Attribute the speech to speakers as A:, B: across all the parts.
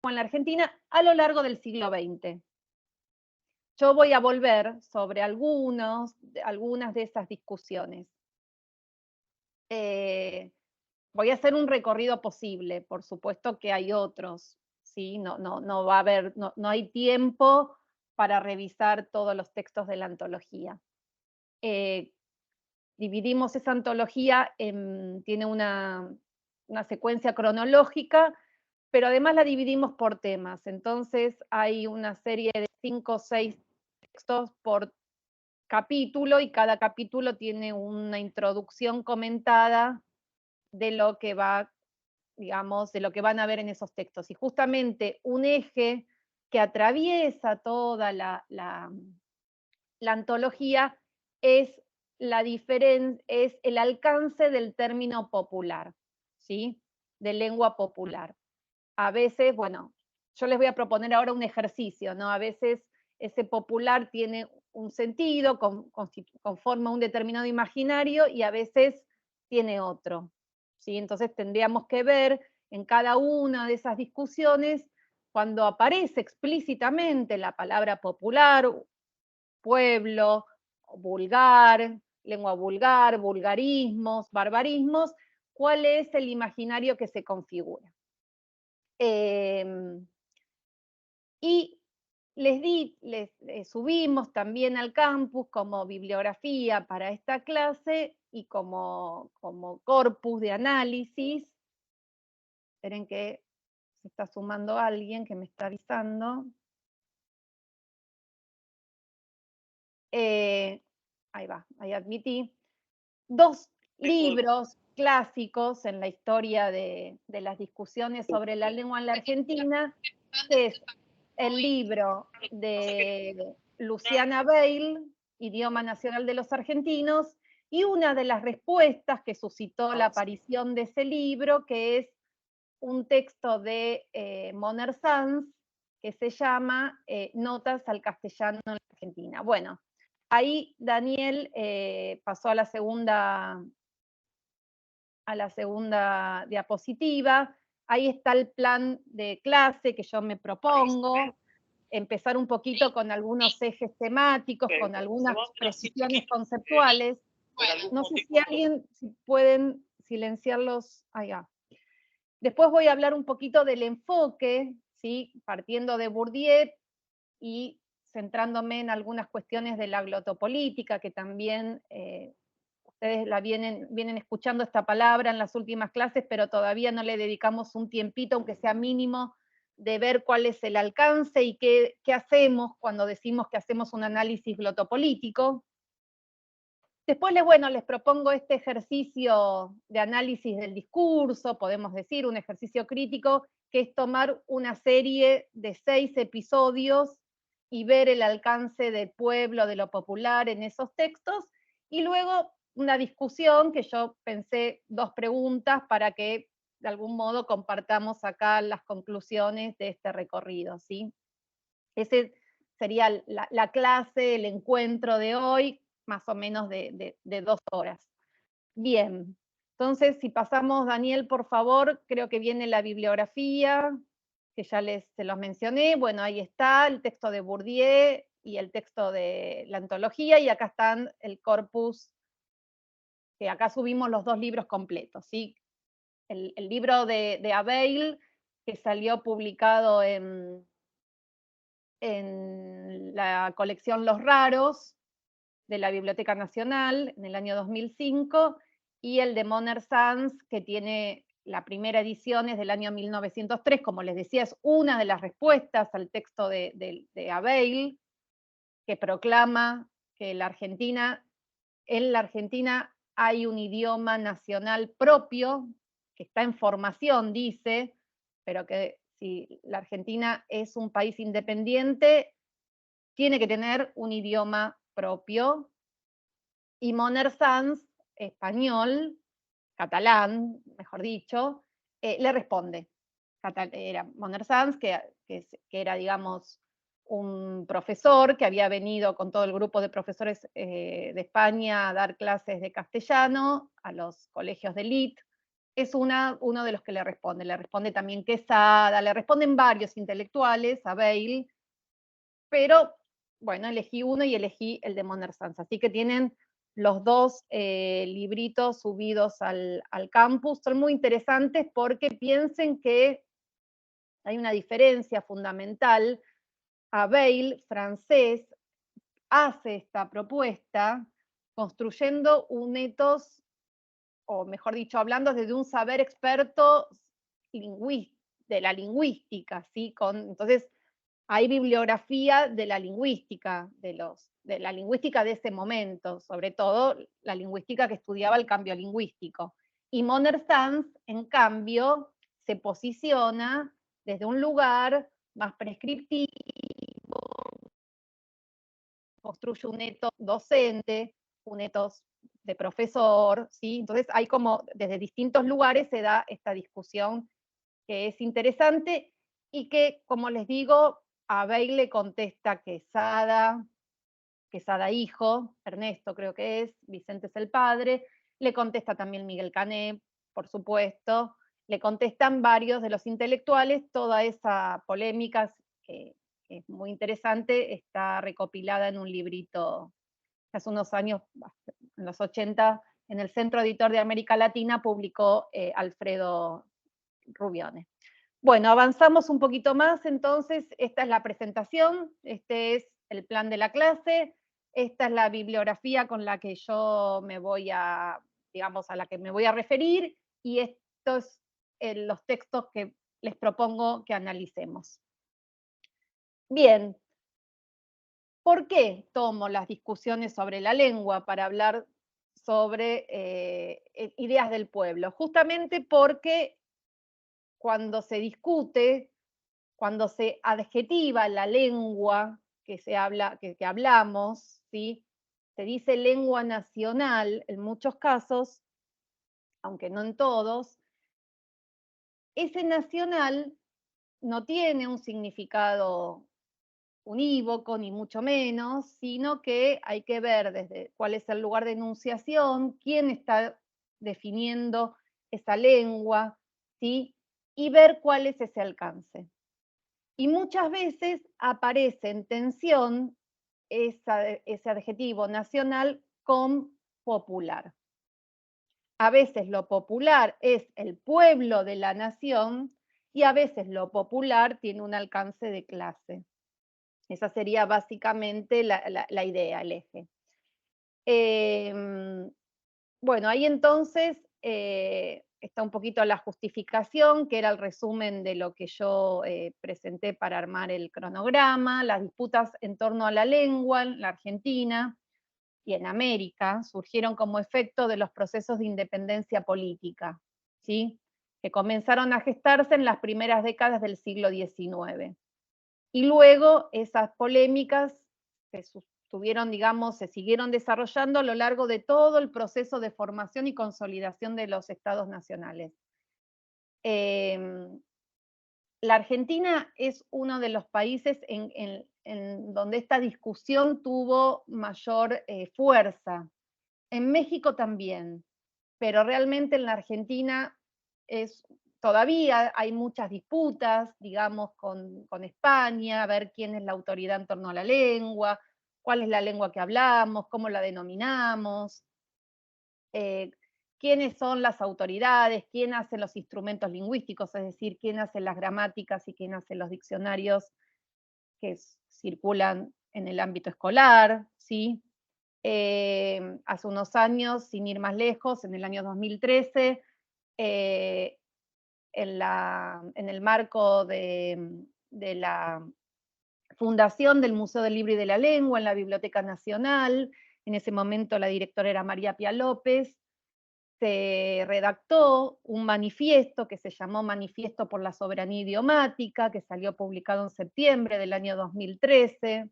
A: en la Argentina a lo largo del siglo XX. Yo voy a volver sobre algunas de esas discusiones. Voy a hacer un recorrido posible, por supuesto que hay otros, ¿sí? No va a haber, no hay tiempo para revisar todos los textos de la antología. Dividimos esa antología, tiene una secuencia cronológica, pero además la dividimos por temas. Entonces hay una serie de 5 o 6 textos por capítulo y cada capítulo tiene una introducción comentada de lo que va, digamos, de lo que van a ver en esos textos. Y justamente un eje que atraviesa toda la antología es es el alcance del término popular, ¿sí? De lengua popular. A veces, bueno, yo les voy a proponer ahora un ejercicio, ¿no? A veces ese popular tiene un sentido, conforma un determinado imaginario y a veces tiene otro, ¿sí? Entonces tendríamos que ver en cada una de esas discusiones, cuando aparece explícitamente la palabra popular, pueblo, vulgar, lengua vulgar, vulgarismos, barbarismos, ¿cuál es el imaginario que se configura? Y les subimos también al campus como bibliografía para esta clase y como corpus de análisis. Esperen que se está sumando alguien que me está avisando. Ahí va, ahí admití. 2 libros clásicos en la historia de las discusiones sobre la lengua en la Argentina, que es el libro de Luciana Weil, Idioma Nacional de los Argentinos, y una de las respuestas que suscitó la aparición de ese libro, que es un texto de Moner Sanz, que se llama Notas al castellano en la Argentina. Bueno, ahí Daniel pasó a la segunda diapositiva. Ahí está el plan de clase que yo me propongo, empezar un poquito con algunos ejes temáticos, con algunas precisiones conceptuales. No sé si pueden silenciarlos allá. Después voy a hablar un poquito del enfoque, ¿sí? Partiendo de Bourdieu y centrándome en algunas cuestiones de la glotopolítica, que también ustedes vienen escuchando esta palabra en las últimas clases, pero todavía no le dedicamos un tiempito, aunque sea mínimo, de ver cuál es el alcance y qué hacemos cuando decimos que hacemos un análisis glotopolítico. Después, les propongo este ejercicio de análisis del discurso, podemos decir, un ejercicio crítico, que es tomar una serie de 6 episodios y ver el alcance del pueblo, de lo popular en esos textos, y luego una discusión, que yo pensé 2 preguntas para que de algún modo compartamos acá las conclusiones de este recorrido, ¿sí? Ese sería la clase, el encuentro de hoy, más o menos de 2 horas. Bien, entonces si pasamos, Daniel, por favor, creo que viene la bibliografía, que ya se los mencioné. Bueno, ahí está el texto de Bourdieu y el texto de la antología, y acá están el corpus, que acá subimos los 2 libros completos, ¿sí? El libro de Abel, que salió publicado en la colección Los Raros de la Biblioteca Nacional en el año 2005, y el de Moner Sanz, que tiene la primera edición, es del año 1903, como les decía, es una de las respuestas al texto de Abel, que proclama que en la Argentina hay un idioma nacional propio, que está en formación, dice, pero que si la Argentina es un país independiente, tiene que tener un idioma propio. Y Moner Sanz, español, catalán, mejor dicho, le responde. Era Moner Sanz, que era, digamos, un profesor que había venido con todo el grupo de profesores de España a dar clases de castellano a los colegios de élite es uno de los que le responde también Quesada, le responden varios intelectuales a Bail, pero bueno, elegí uno y elegí el de Monner Sanz, así que tienen los dos libritos subidos al campus, son muy interesantes porque piensen que hay una diferencia fundamental. Bail, francés, hace esta propuesta construyendo un ethos, o mejor dicho, hablando desde un saber experto de la lingüística, ¿sí? Entonces, hay bibliografía de la lingüística, de la lingüística de ese momento, sobre todo la lingüística que estudiaba el cambio lingüístico. Y Monner Sanz, en cambio, se posiciona desde un lugar más prescriptivo, construye un ethos docente, un ethos de profesor, ¿sí? Entonces hay como, desde distintos lugares se da esta discusión que es interesante y que, como les digo, a Bail le contesta Quesada hijo, Ernesto creo que es, Vicente es el padre, le contesta también Miguel Cané, por supuesto, le contestan varios de los intelectuales, toda esa polémica que es muy interesante, está recopilada en un librito hace unos años, en los 80, en el Centro Editor de América Latina, publicó Alfredo Rubione. Bueno, avanzamos un poquito más, entonces, esta es la presentación, este es el plan de la clase, esta es la bibliografía con la que yo me voy a, digamos, a la que me voy a referir, y estos los textos que les propongo que analicemos. Bien, ¿por qué tomo las discusiones sobre la lengua para hablar sobre ideas del pueblo? Justamente porque cuando se discute, cuando se adjetiva la lengua que hablamos, ¿sí? Se dice lengua nacional en muchos casos, aunque no en todos, ese nacional no tiene un significado unívoco, ni mucho menos, sino que hay que ver desde cuál es el lugar de enunciación, quién está definiendo esa lengua, ¿sí? Y ver cuál es ese alcance. Y muchas veces aparece en tensión ese adjetivo nacional con popular. A veces lo popular es el pueblo de la nación y a veces lo popular tiene un alcance de clase. Esa sería básicamente la idea, el eje. Bueno, ahí entonces está un poquito la justificación, que era el resumen de lo que yo presenté para armar el cronograma, las disputas en torno a la lengua en la Argentina y en América surgieron como efecto de los procesos de independencia política, ¿sí? Que comenzaron a gestarse en las primeras décadas del siglo XIX. Y luego esas polémicas se siguieron desarrollando a lo largo de todo el proceso de formación y consolidación de los estados nacionales. La Argentina es uno de los países en donde esta discusión tuvo mayor fuerza. En México también, pero realmente en la Argentina todavía hay muchas disputas, digamos, con España, a ver quién es la autoridad en torno a la lengua, cuál es la lengua que hablamos, cómo la denominamos, quiénes son las autoridades, quién hace los instrumentos lingüísticos, es decir, quién hace las gramáticas y quién hace los diccionarios que circulan en el ámbito escolar, ¿sí? Hace unos años, sin ir más lejos, en el año 2013, en el marco de la fundación del Museo del Libro y de la Lengua en la Biblioteca Nacional, en ese momento la directora era María Pía López, se redactó un manifiesto que se llamó Manifiesto por la Soberanía Idiomática, que salió publicado en septiembre del año 2013,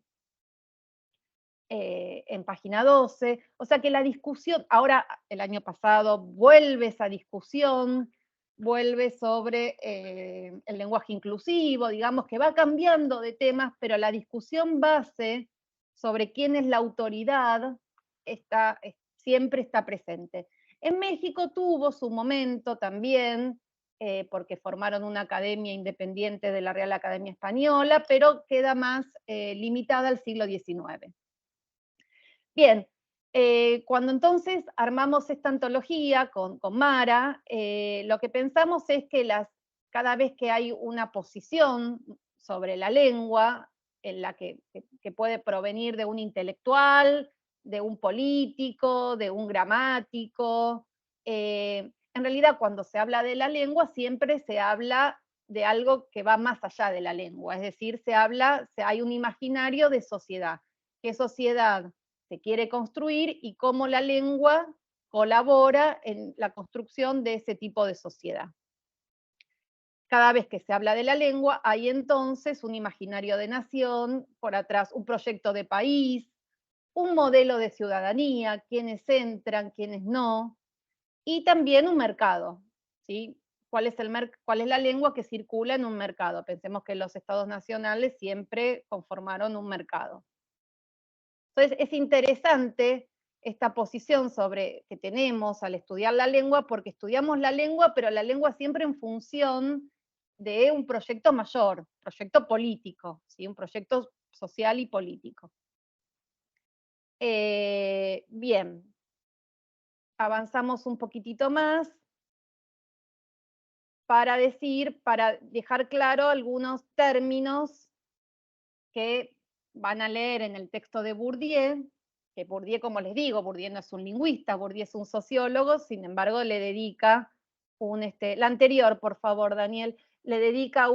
A: en página 12. O sea que la discusión, ahora el año pasado vuelve esa discusión, vuelve sobre el lenguaje inclusivo, digamos que va cambiando de temas, pero la discusión base sobre quién es la autoridad siempre está presente. En México tuvo su momento también, porque formaron una academia independiente de la Real Academia Española, pero queda más limitada al siglo XIX. Bien, cuando entonces armamos esta antología con Mara, lo que pensamos es que cada vez que hay una posición sobre la lengua, en la que puede provenir de un intelectual, de un político, de un gramático, en realidad cuando se habla de la lengua siempre se habla de algo que va más allá de la lengua, es decir, hay un imaginario de sociedad. ¿Qué sociedad se quiere construir y cómo la lengua colabora en la construcción de ese tipo de sociedad? Cada vez que se habla de la lengua, hay entonces un imaginario de nación, por atrás un proyecto de país, un modelo de ciudadanía, quiénes entran, quiénes no, y también un mercado, ¿sí? ¿Cuál es la lengua que circula en un mercado? Pensemos que los estados nacionales siempre conformaron un mercado. Entonces es interesante esta posición que tenemos al estudiar la lengua, porque estudiamos la lengua, pero la lengua siempre en función de un proyecto mayor, proyecto político, ¿sí? Un proyecto social y político. Bien, avanzamos un poquitito más para dejar claro algunos términos que van a leer en el texto de Bourdieu, que Bourdieu, como les digo, Bourdieu no es un lingüista, Bourdieu es un sociólogo, sin embargo le dedica la anterior, por favor, Daniel, le dedica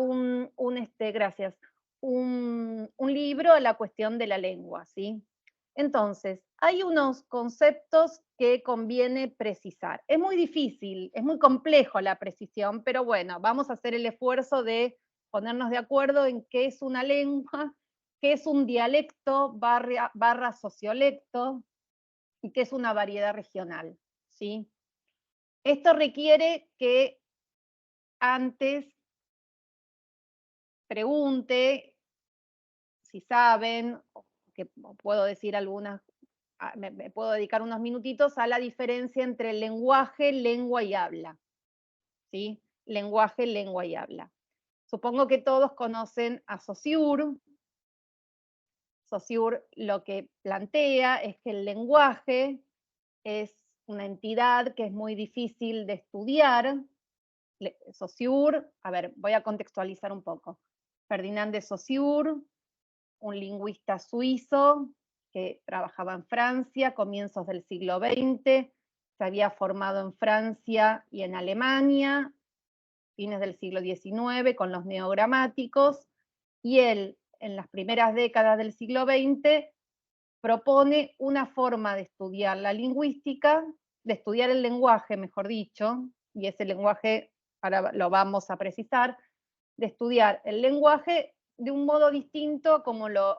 A: gracias, un libro a la cuestión de la lengua, ¿sí? Entonces, hay unos conceptos que conviene precisar. Es muy difícil, es muy complejo la precisión, pero bueno, vamos a hacer el esfuerzo de ponernos de acuerdo en qué es una lengua, qué es un dialecto barra sociolecto y qué es una variedad regional, ¿sí? Esto requiere que antes pregunte si saben, que puedo decir me puedo dedicar unos minutitos a la diferencia entre lenguaje, lengua y habla, ¿sí? Lenguaje, lengua y habla. Supongo que todos conocen a Saussure. Saussure lo que plantea es que el lenguaje es una entidad que es muy difícil de estudiar. Saussure, a ver, voy a contextualizar un poco. Ferdinand de Saussure, un lingüista suizo que trabajaba en Francia, comienzos del siglo XX, se había formado en Francia y en Alemania, fines del siglo XIX, con los neogramáticos, y él, en las primeras décadas del siglo XX, propone una forma de estudiar la lingüística, de estudiar el lenguaje, mejor dicho, y ese lenguaje, ahora lo vamos a precisar, de estudiar el lenguaje de un modo distinto como lo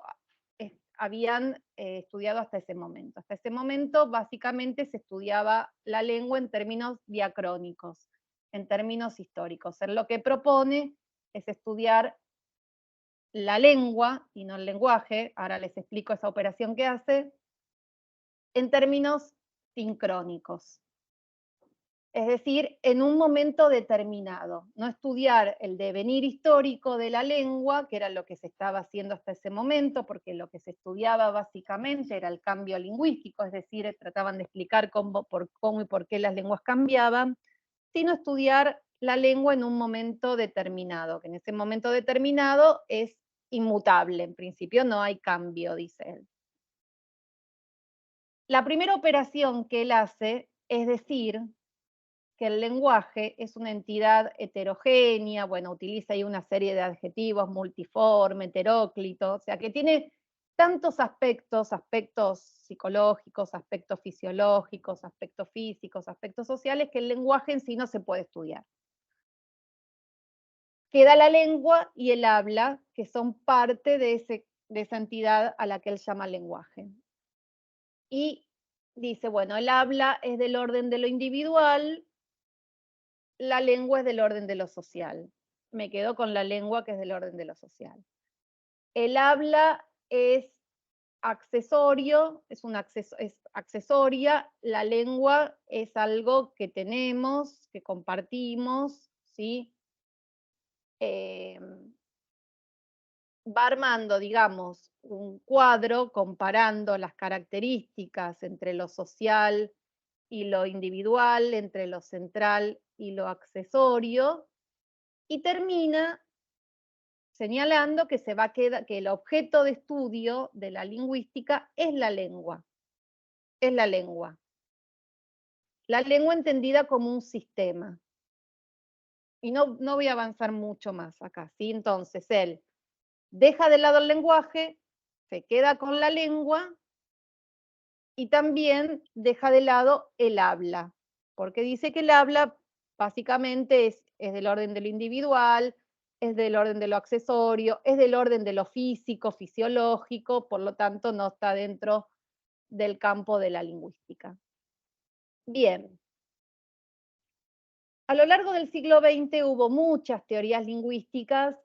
A: habían estudiado hasta ese momento. Hasta ese momento, básicamente, se estudiaba la lengua en términos diacrónicos, en términos históricos. Él lo que propone es estudiar la lengua y no el lenguaje, ahora les explico esa operación que hace, en términos sincrónicos. Es decir, en un momento determinado, no estudiar el devenir histórico de la lengua, que era lo que se estaba haciendo hasta ese momento, porque lo que se estudiaba básicamente era el cambio lingüístico, es decir, trataban de explicar cómo y por qué las lenguas cambiaban, sino estudiar la lengua en un momento determinado, que en ese momento determinado es inmutable, en principio no hay cambio, dice él. La primera operación que él hace es decir que el lenguaje es una entidad heterogénea, bueno, utiliza ahí una serie de adjetivos, multiforme, heteróclito, o sea que tiene tantos aspectos psicológicos, aspectos fisiológicos, aspectos físicos, aspectos sociales, que el lenguaje en sí no se puede estudiar. Queda la lengua y el habla, que son parte de esa entidad a la que él llama lenguaje. Y dice, bueno, el habla es del orden de lo individual, la lengua es del orden de lo social. Me quedo con la lengua, que es del orden de lo social. El habla es accesorio, es accesoria, la lengua es algo que tenemos, que compartimos, ¿sí? Va armando, digamos, un cuadro comparando las características entre lo social y lo individual, entre lo central y lo accesorio, y termina señalando que que el objeto de estudio de la lingüística es la lengua. Es la lengua. La lengua entendida como un sistema. Y no voy a avanzar mucho más acá, ¿sí? Entonces, él deja de lado el lenguaje, se queda con la lengua y también deja de lado el habla, porque dice que el habla básicamente es del orden de lo individual, es del orden de lo accesorio, es del orden de lo físico, fisiológico, por lo tanto no está dentro del campo de la lingüística. Bien. A lo largo del siglo XX hubo muchas teorías lingüísticas,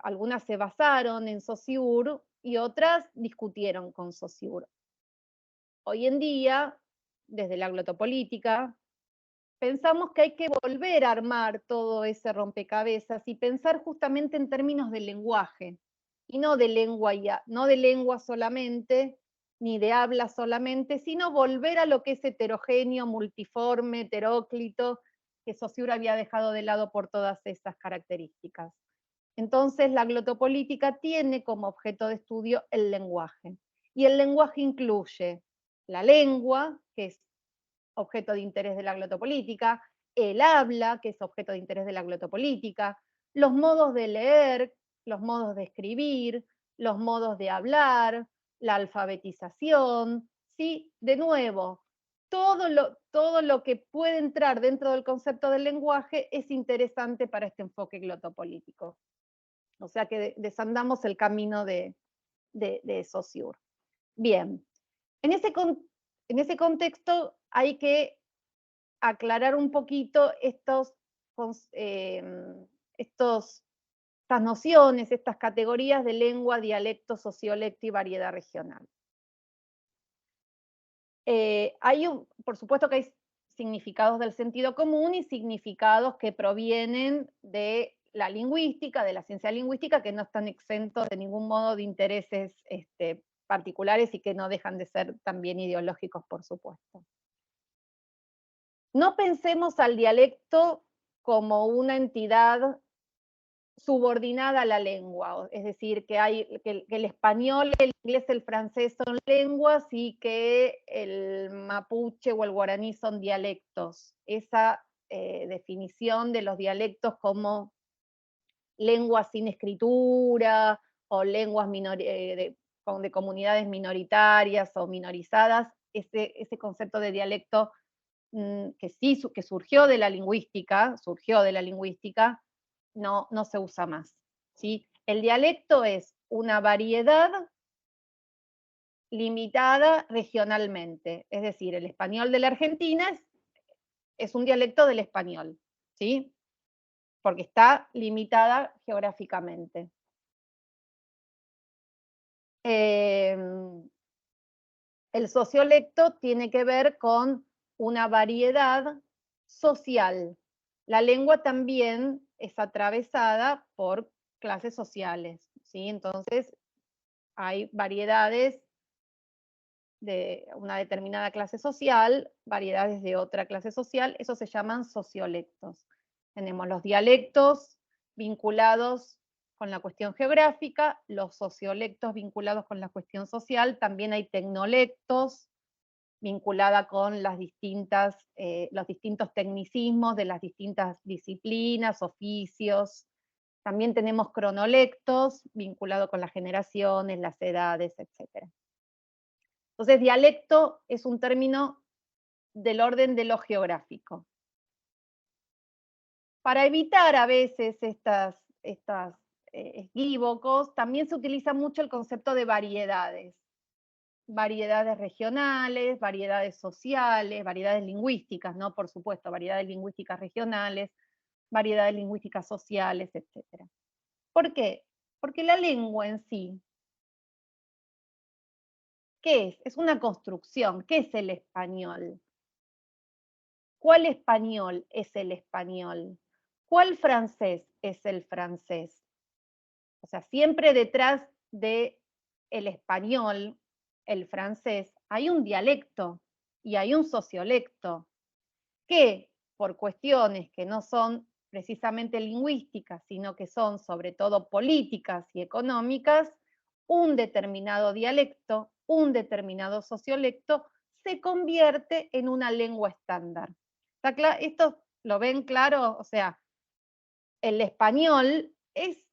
A: algunas se basaron en Saussure y otras discutieron con Saussure. Hoy en día, desde la glotopolítica, pensamos que hay que volver a armar todo ese rompecabezas y pensar justamente en términos de lenguaje, y no de lengua solamente, ni de habla solamente, sino volver a lo que es heterogéneo, multiforme, heteróclito, que Saussure había dejado de lado por todas esas características. Entonces, la glotopolítica tiene como objeto de estudio el lenguaje. Y el lenguaje incluye la lengua, que es objeto de interés de la glotopolítica, el habla, que es objeto de interés de la glotopolítica, los modos de leer, los modos de escribir, los modos de hablar, la alfabetización, ¿sí? De nuevo, todo lo que puede entrar dentro del concepto del lenguaje es interesante para este enfoque glotopolítico. O sea que desandamos el camino de Saussure. Bien, en ese contexto hay que aclarar un poquito estas nociones, estas categorías de lengua, dialecto, sociolecto y variedad regional. Por supuesto que hay significados del sentido común y significados que provienen de la lingüística, de la ciencia lingüística, que no están exentos de ningún modo de intereses particulares y que no dejan de ser también ideológicos, por supuesto. No pensemos al dialecto como una entidad subordinada a la lengua, es decir, que el español, el inglés, el francés son lenguas y que el mapuche o el guaraní son dialectos. Esa definición de los dialectos como lenguas sin escritura o lenguas de comunidades minoritarias o minorizadas, ese concepto de dialecto que surgió de la lingüística, no se usa más, ¿sí? El dialecto es una variedad limitada regionalmente, es decir, el español de la Argentina es un dialecto del español, ¿sí? Porque está limitada geográficamente. El sociolecto tiene que ver con una variedad social. La lengua también es atravesada por clases sociales, ¿sí? Entonces, hay variedades de una determinada clase social, variedades de otra clase social, eso se llaman sociolectos. Tenemos los dialectos vinculados con la cuestión geográfica, los sociolectos vinculados con la cuestión social, también hay tecnolectos, vinculada con los distintos tecnicismos de las distintas disciplinas, oficios. También tenemos cronolectos, vinculado con las generaciones, las edades, etc. Entonces, dialecto es un término del orden de lo geográfico. Para evitar a veces estos equívocos, también se utiliza mucho el concepto de variedades. Variedades regionales, variedades sociales, variedades lingüísticas, ¿no? Por supuesto, variedades lingüísticas regionales, variedades lingüísticas sociales, etc. ¿Por qué? Porque la lengua en sí ¿Qué es? Es una construcción. ¿Qué es el español? ¿Cuál español es el español? ¿Cuál francés es el francés? O sea, siempre detrás de el español, el francés, hay un dialecto y hay un sociolecto que por cuestiones que no son precisamente lingüísticas, sino que son sobre todo políticas y económicas, un determinado dialecto, un determinado sociolecto se convierte en una lengua estándar. ¿Esto lo ven claro? O sea, el español es...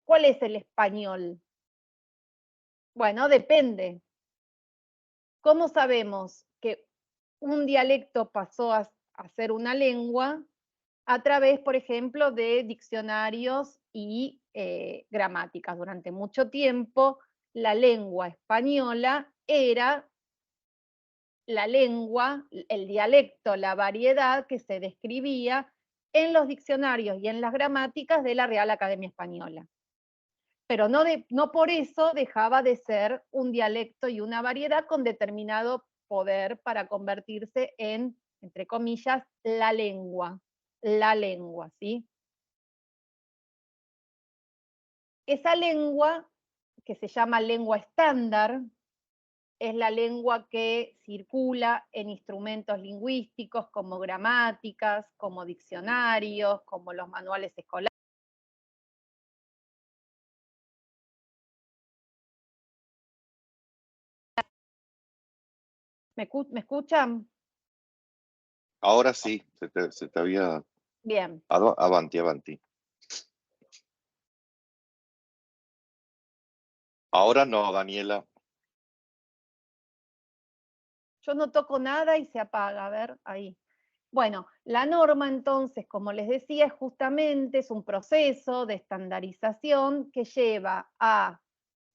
A: ¿Cuál es el español? Bueno, depende. ¿Cómo sabemos que un dialecto pasó a ser una lengua? A través, por ejemplo, de diccionarios y gramáticas. Durante mucho tiempo, la lengua española era la lengua, el dialecto, la variedad que se describía en los diccionarios y en las gramáticas de la Real Academia Española. Pero no por eso dejaba de ser un dialecto y una variedad con determinado poder para convertirse en, entre comillas, la lengua, ¿sí? Esa lengua, que se llama lengua estándar, es la lengua que circula en instrumentos lingüísticos como gramáticas, como diccionarios, como los manuales escolares. ¿Me escuchan?
B: Ahora sí, se te había...
A: Bien.
B: Avanti, avanti. Ahora no, Daniela.
A: Yo no toco nada y se apaga, a ver, ahí. Bueno, la norma entonces, como les decía, justamente es un proceso de estandarización que lleva a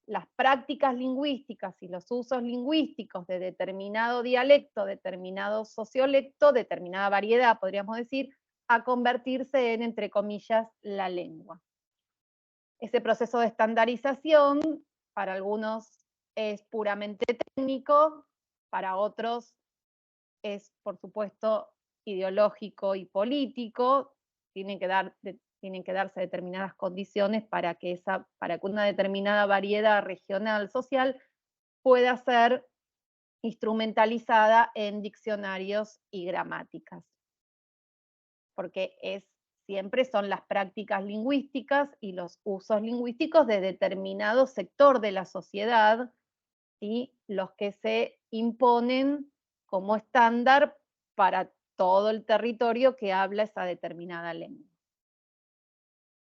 A: las prácticas lingüísticas y los usos lingüísticos de determinado dialecto, determinado sociolecto, determinada variedad, podríamos decir, a convertirse en, entre comillas, la lengua. Ese proceso de estandarización, para algunos es puramente técnico, para otros es, por supuesto, ideológico y político, tienen que darse determinadas condiciones para que una determinada variedad regional social pueda ser instrumentalizada en diccionarios y gramáticas. Porque siempre son las prácticas lingüísticas y los usos lingüísticos de determinado sector de la sociedad y los que se imponen como estándar para todo el territorio que habla esa determinada lengua.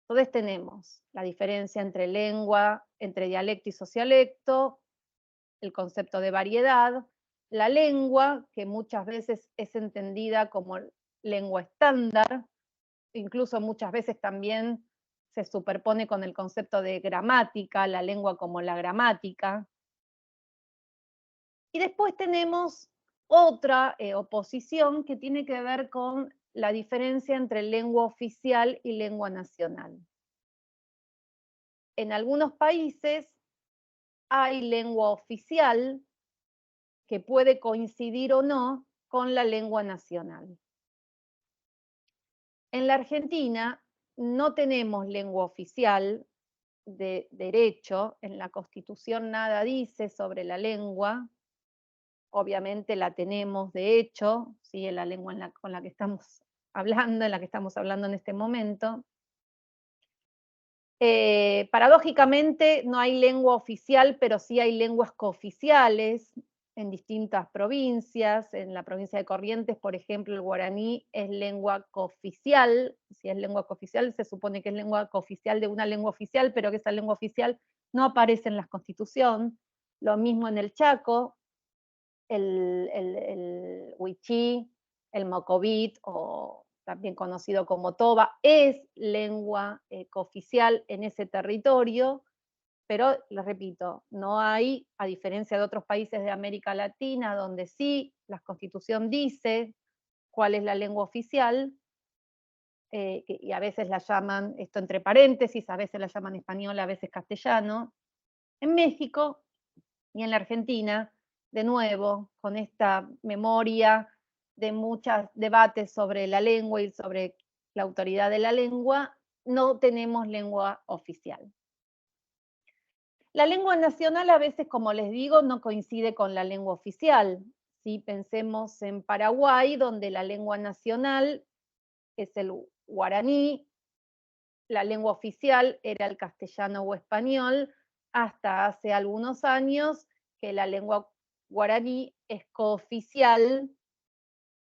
A: Entonces tenemos la diferencia entre lengua, entre dialecto y sociolecto, el concepto de variedad, la lengua, que muchas veces es entendida como lengua estándar, incluso muchas veces también se superpone con el concepto de gramática, la lengua como la gramática. Y después tenemos otra oposición que tiene que ver con la diferencia entre lengua oficial y lengua nacional. En algunos países hay lengua oficial que puede coincidir o no con la lengua nacional. En la Argentina no tenemos lengua oficial de derecho, en la Constitución nada dice sobre la lengua, obviamente la tenemos de hecho, ¿sí? En la lengua con la que estamos hablando, en la que estamos hablando en este momento. Paradójicamente no hay lengua oficial, pero sí hay lenguas cooficiales en distintas provincias. En la provincia de Corrientes, por ejemplo, el guaraní es lengua cooficial. Si es lengua cooficial, se supone que es lengua cooficial de una lengua oficial, pero que esa lengua oficial no aparece en la Constitución. Lo mismo en el Chaco, el wichí, el mocovit, o también conocido como toba, es lengua cooficial en ese territorio, pero les repito, no hay, a diferencia de otros países de América Latina, donde sí la Constitución dice cuál es la lengua oficial, y a veces la llaman, esto entre paréntesis, a veces la llaman español, a veces castellano. En México Y en la Argentina, de nuevo, con esta memoria de muchos debates sobre la lengua y sobre la autoridad de la lengua, no tenemos lengua oficial. La lengua nacional a veces, como les digo, no coincide con la lengua oficial. Si pensemos en Paraguay, donde la lengua nacional es el guaraní, la lengua oficial era el castellano o español, hasta hace algunos años que la lengua guaraní es cooficial,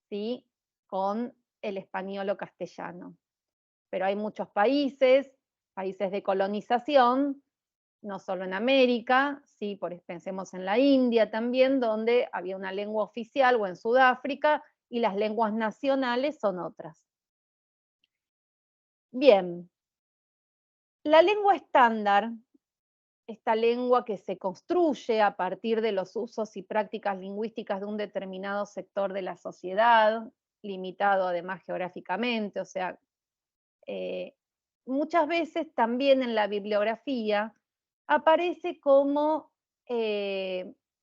A: ¿sí?, con el español o castellano. Pero hay muchos países de colonización, no solo en América, ¿sí? Pensemos en la India también, donde había una lengua oficial, o en Sudáfrica, y las lenguas nacionales son otras. Bien, la lengua estándar, esta lengua que se construye a partir de los usos y prácticas lingüísticas de un determinado sector de la sociedad, limitado además geográficamente, o sea, muchas veces también en la bibliografía aparece como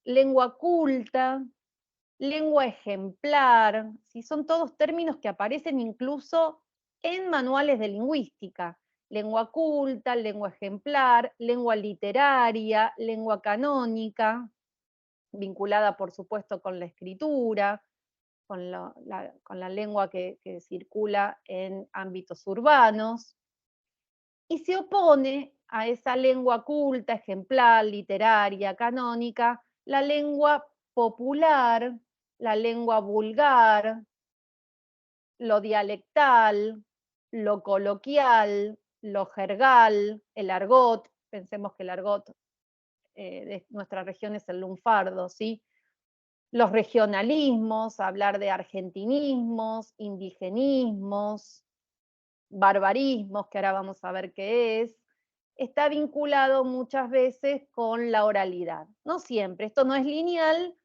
A: lengua culta, lengua ejemplar, ¿sí? Son todos términos que aparecen incluso en manuales de lingüística. Lengua culta, lengua ejemplar, lengua literaria, lengua canónica, vinculada por supuesto con la escritura, con la lengua que circula en ámbitos urbanos, y se opone a esa lengua culta, ejemplar, literaria, canónica, la lengua popular, la lengua vulgar, lo dialectal, lo coloquial, lo jergal, el argot. Pensemos que el argot de nuestra región es el lunfardo, ¿sí? Los regionalismos, hablar de argentinismos, indigenismos, barbarismos, que ahora vamos a ver qué es, está vinculado muchas veces con la oralidad. No siempre, esto no es lineal,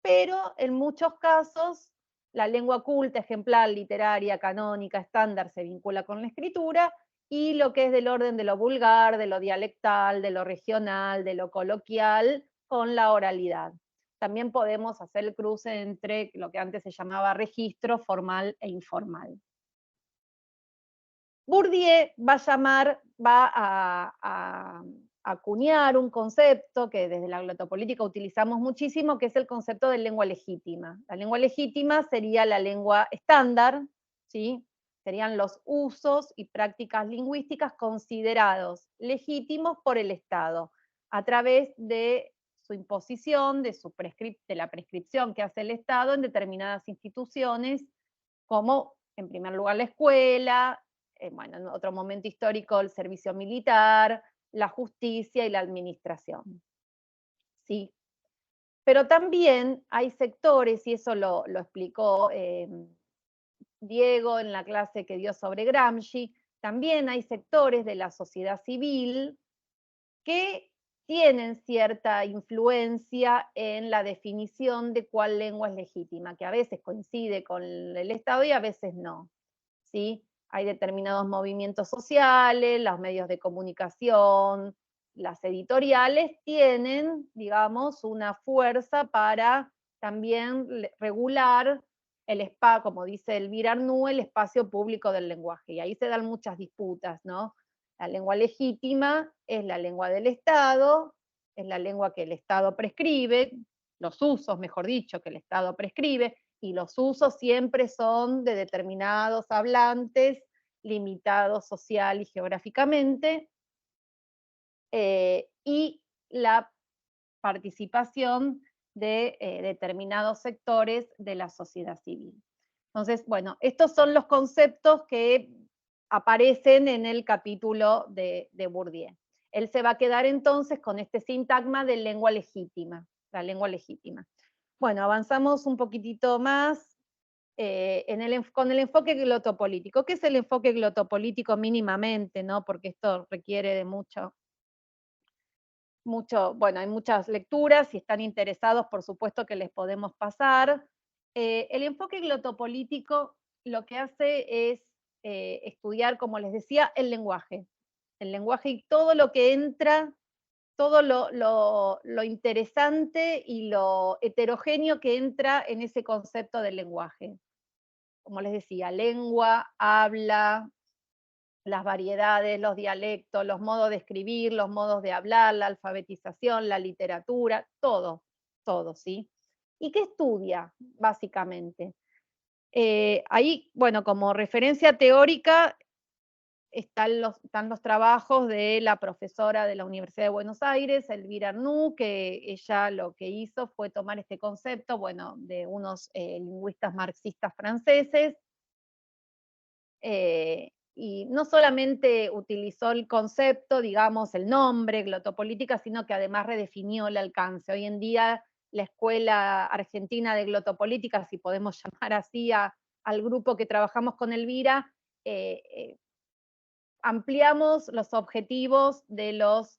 A: pero en muchos casos la lengua culta, ejemplar, literaria, canónica, estándar se vincula con la escritura, y lo que es del orden de lo vulgar, de lo dialectal, de lo regional, de lo coloquial, con la oralidad. También podemos hacer el cruce entre lo que antes se llamaba registro formal e informal. Bourdieu va a acuñar un concepto que desde la glotopolítica utilizamos muchísimo, que es el concepto de lengua legítima. La lengua legítima sería la lengua estándar, ¿sí? Serían los usos y prácticas lingüísticas considerados legítimos por el Estado, a través de su imposición, de la prescripción que hace el Estado en determinadas instituciones, como en primer lugar la escuela, bueno, en otro momento histórico el servicio militar, la justicia y la administración. ¿Sí? Pero también hay sectores, y eso lo explicó Diego en la clase que dio sobre Gramsci, también hay sectores de la sociedad civil que tienen cierta influencia en la definición de cuál lengua es legítima, que a veces coincide con el Estado y a veces no, ¿sí? Hay determinados movimientos sociales, los medios de comunicación, las editoriales tienen, digamos, una fuerza para también regular el espacio, como dice Elvira Arnoux, el espacio público del lenguaje. Y ahí se dan muchas disputas, ¿no? La lengua legítima es la lengua del Estado, es la lengua que el Estado prescribe, los usos, mejor dicho, que el Estado prescribe, y los usos siempre son de determinados hablantes, limitados social y geográficamente, y la participación de determinados sectores de la sociedad civil. Entonces, bueno, estos son los conceptos que aparecen en el capítulo de Bourdieu. Él se va a quedar entonces con este sintagma de lengua legítima, la lengua legítima. Bueno, avanzamos un poquitito más con el enfoque glotopolítico. ¿Qué es el enfoque glotopolítico mínimamente, no? Porque esto requiere de mucho, bueno, hay muchas lecturas, si están interesados, por supuesto que les podemos pasar. El enfoque glotopolítico lo que hace es estudiar, como les decía, el lenguaje y todo lo que entra todo lo interesante y lo heterogéneo que entra en ese concepto del lenguaje. Como les decía, lengua, habla, las variedades, los dialectos, los modos de escribir, los modos de hablar, la alfabetización, la literatura, todo, todo, ¿sí? ¿Y qué estudia, básicamente? Ahí, bueno, como referencia teórica están los trabajos de la profesora de la Universidad de Buenos Aires, Elvira Arnoux, que ella lo que hizo fue tomar este concepto, bueno, de unos lingüistas marxistas franceses, y no solamente utilizó el concepto, digamos, el nombre, glotopolítica, sino que además redefinió el alcance. Hoy en día la Escuela Argentina de Glotopolítica, si podemos llamar así al grupo que trabajamos con Elvira, ampliamos los objetivos de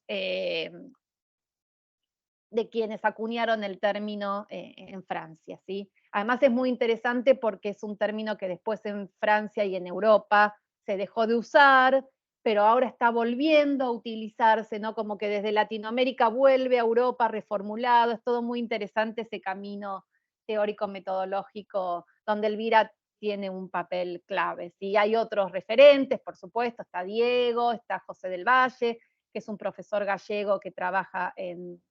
A: quienes acuñaron el término en Francia, ¿sí? Además es muy interesante porque es un término que después en Francia y en Europa se dejó de usar, pero ahora está volviendo a utilizarse, ¿no? Como que desde Latinoamérica vuelve a Europa reformulado, es todo muy interesante ese camino teórico-metodológico donde Elvira tiene un papel clave, ¿sí? Hay otros referentes, por supuesto, está Diego, está José del Valle, que es un profesor gallego que trabaja en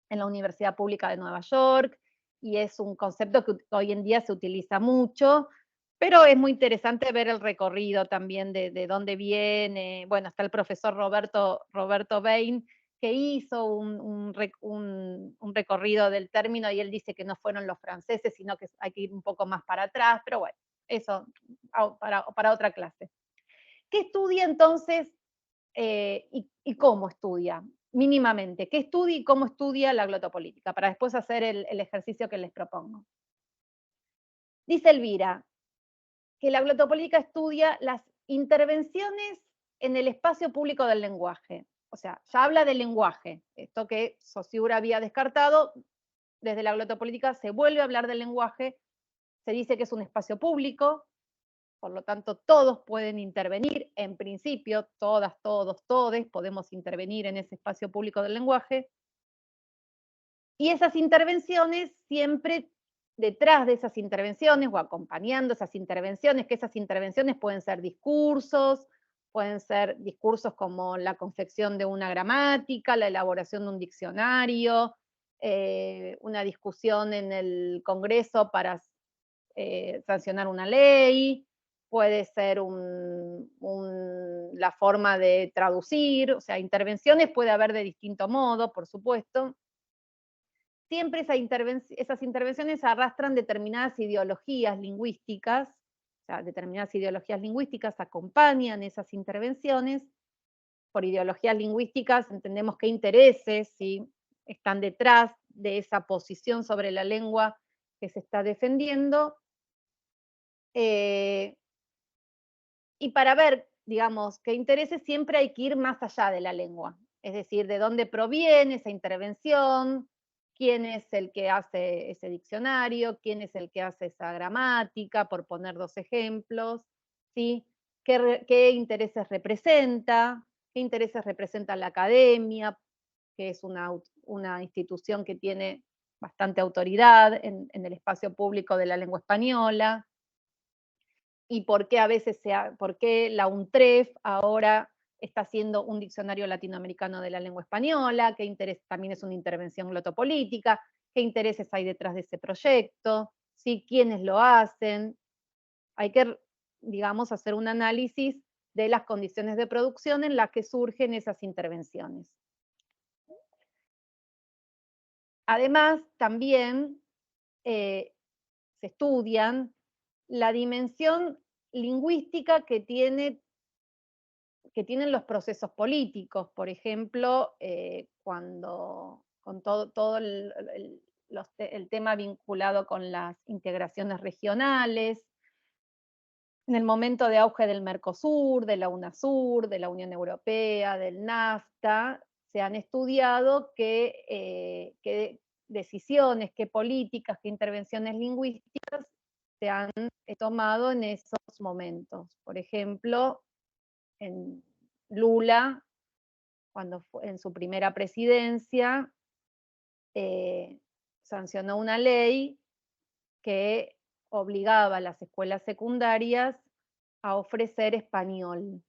A: la Universidad Pública de Nueva York, y es un concepto que hoy en día se utiliza mucho, pero es muy interesante ver el recorrido también de dónde viene. Bueno, está el profesor Roberto Bain, que hizo un recorrido del término, y él dice que no fueron los franceses, sino que hay que ir un poco más para atrás, pero bueno, eso para otra clase. ¿Qué estudia entonces y cómo estudia? Mínimamente, ¿qué estudia y cómo estudia la glotopolítica? Para después hacer el ejercicio que les propongo. Dice Elvira que la glotopolítica estudia las intervenciones en el espacio público del lenguaje. O sea, ya habla del lenguaje, esto que Saussure había descartado, desde la glotopolítica se vuelve a hablar del lenguaje, se dice que es un espacio público, por lo tanto todos pueden intervenir, en principio, todas, todos, todes podemos intervenir en ese espacio público del lenguaje, y esas intervenciones siempre detrás de esas intervenciones o acompañando esas intervenciones, que esas intervenciones pueden ser discursos como la confección de una gramática, la elaboración de un diccionario, una discusión en el Congreso para sancionar una ley, puede ser la forma de traducir, o sea, intervenciones puede haber de distinto modo, por supuesto. Siempre esas intervenciones arrastran determinadas ideologías lingüísticas, o sea, determinadas ideologías lingüísticas acompañan esas intervenciones. Por ideologías lingüísticas entendemos qué intereses, ¿sí?, están detrás de esa posición sobre la lengua que se está defendiendo. Y para ver, digamos, qué intereses, siempre hay que ir más allá de la lengua, es decir, de dónde proviene esa intervención, quién es el que hace ese diccionario, quién es el que hace esa gramática, por poner dos ejemplos, ¿sí? ¿Qué intereses representa? ¿Qué intereses representa la academia, que es una institución que tiene bastante autoridad en el espacio público de la lengua española? Y por qué por qué la UNTREF ahora está haciendo un diccionario latinoamericano de la lengua española, qué interés, también es una intervención glotopolítica, qué intereses hay detrás de ese proyecto, ¿sí? ¿Quiénes lo hacen? Hay que, digamos, hacer un análisis de las condiciones de producción en las que surgen esas intervenciones. Además, también se estudian la dimensión lingüística que tienen los procesos políticos, por ejemplo, con todo el tema vinculado con las integraciones regionales, en el momento de auge del Mercosur, de la UNASUR, de la Unión Europea, del NAFTA, se han estudiado qué decisiones, qué políticas, qué intervenciones lingüísticas se han tomado en esos momentos. Por ejemplo, en Lula en su primera presidencia, sancionó una ley que obligaba a las escuelas secundarias a ofrecer español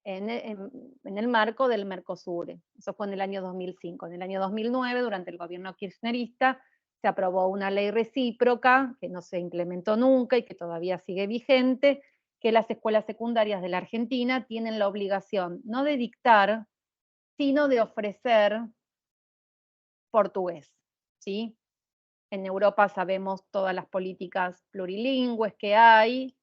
A: en el marco del Mercosur. Eso fue en el año 2005. En el año 2009, durante el gobierno kirchnerista, se aprobó una ley recíproca que no se implementó nunca y que todavía sigue vigente, que las escuelas secundarias de la Argentina tienen la obligación no de dictar, sino de ofrecer portugués, ¿sí? En Europa sabemos todas las políticas plurilingües que hay.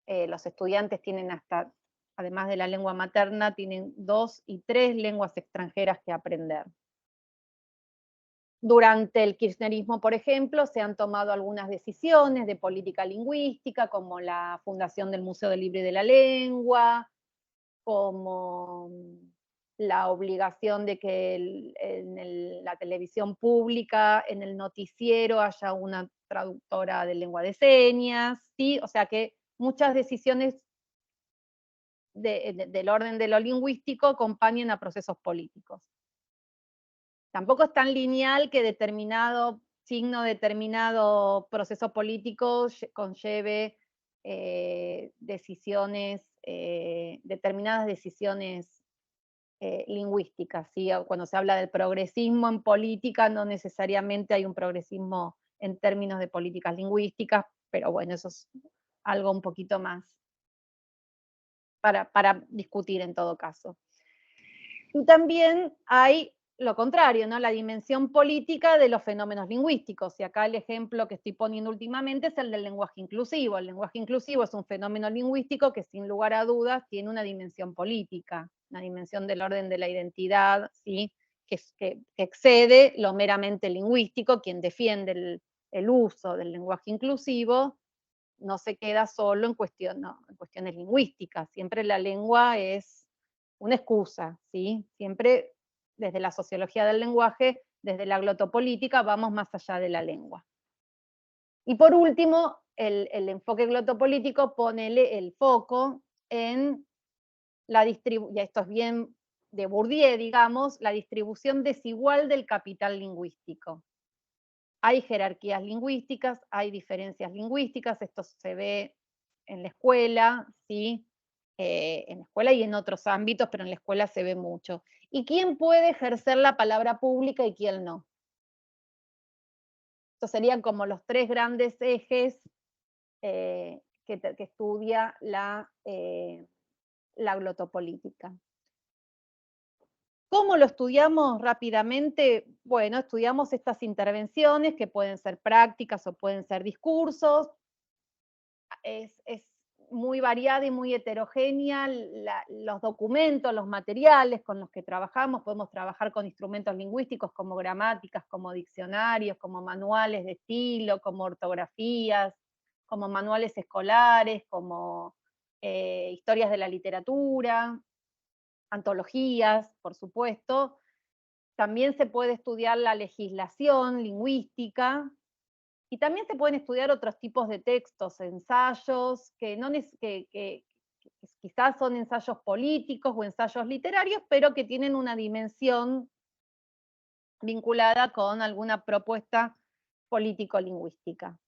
A: Los estudiantes tienen hasta, además de la lengua materna, tienen 2 y 3 lenguas extranjeras que aprender. Durante el kirchnerismo, por ejemplo, se han tomado algunas decisiones de política lingüística, como la fundación del Museo del Libro y de la Lengua, como la obligación de que en la televisión pública, en el noticiero, haya una traductora de lengua de señas, ¿sí? O sea que muchas decisiones del orden de lo lingüístico acompañan a procesos políticos. Tampoco es tan lineal que determinado signo, determinado proceso político conlleve determinadas decisiones lingüísticas, ¿sí? Cuando se habla del progresismo en política, no necesariamente hay un progresismo en términos de políticas lingüísticas, pero bueno, eso es algo un poquito más para discutir en todo caso. Y también hay lo contrario, ¿no? La dimensión política de los fenómenos lingüísticos. Y acá el ejemplo que estoy poniendo últimamente es el del lenguaje inclusivo. El lenguaje inclusivo es un fenómeno lingüístico que sin lugar a dudas tiene una dimensión política, una dimensión del orden de la identidad, ¿sí? que excede lo meramente lingüístico. Quien defiende el uso del lenguaje inclusivo no se queda solo en cuestiones lingüísticas. Siempre la lengua es una excusa, ¿sí? Siempre desde la sociología del lenguaje, desde la glotopolítica, vamos más allá de la lengua. Y por último, el enfoque glotopolítico pone el foco en la distribución, y esto es bien de Bourdieu, digamos, la distribución desigual del capital lingüístico. Hay jerarquías lingüísticas, hay diferencias lingüísticas, esto se ve en la escuela, ¿sí? En la escuela y en otros ámbitos, pero en la escuela se ve mucho. ¿Y quién puede ejercer la palabra pública y quién no? Estos serían como los 3 grandes ejes que estudia la glotopolítica. ¿Cómo lo estudiamos rápidamente? Bueno, estudiamos estas intervenciones que pueden ser prácticas o pueden ser discursos. Es muy variada y muy heterogénea los documentos, los materiales con los que trabajamos. Podemos trabajar con instrumentos lingüísticos como gramáticas, como diccionarios, como manuales de estilo, como ortografías, como manuales escolares, como historias de la literatura, antologías, por supuesto. También se puede estudiar la legislación lingüística, y también se pueden estudiar otros tipos de textos, ensayos, que quizás son ensayos políticos o ensayos literarios, pero que tienen una dimensión vinculada con alguna propuesta político-lingüística.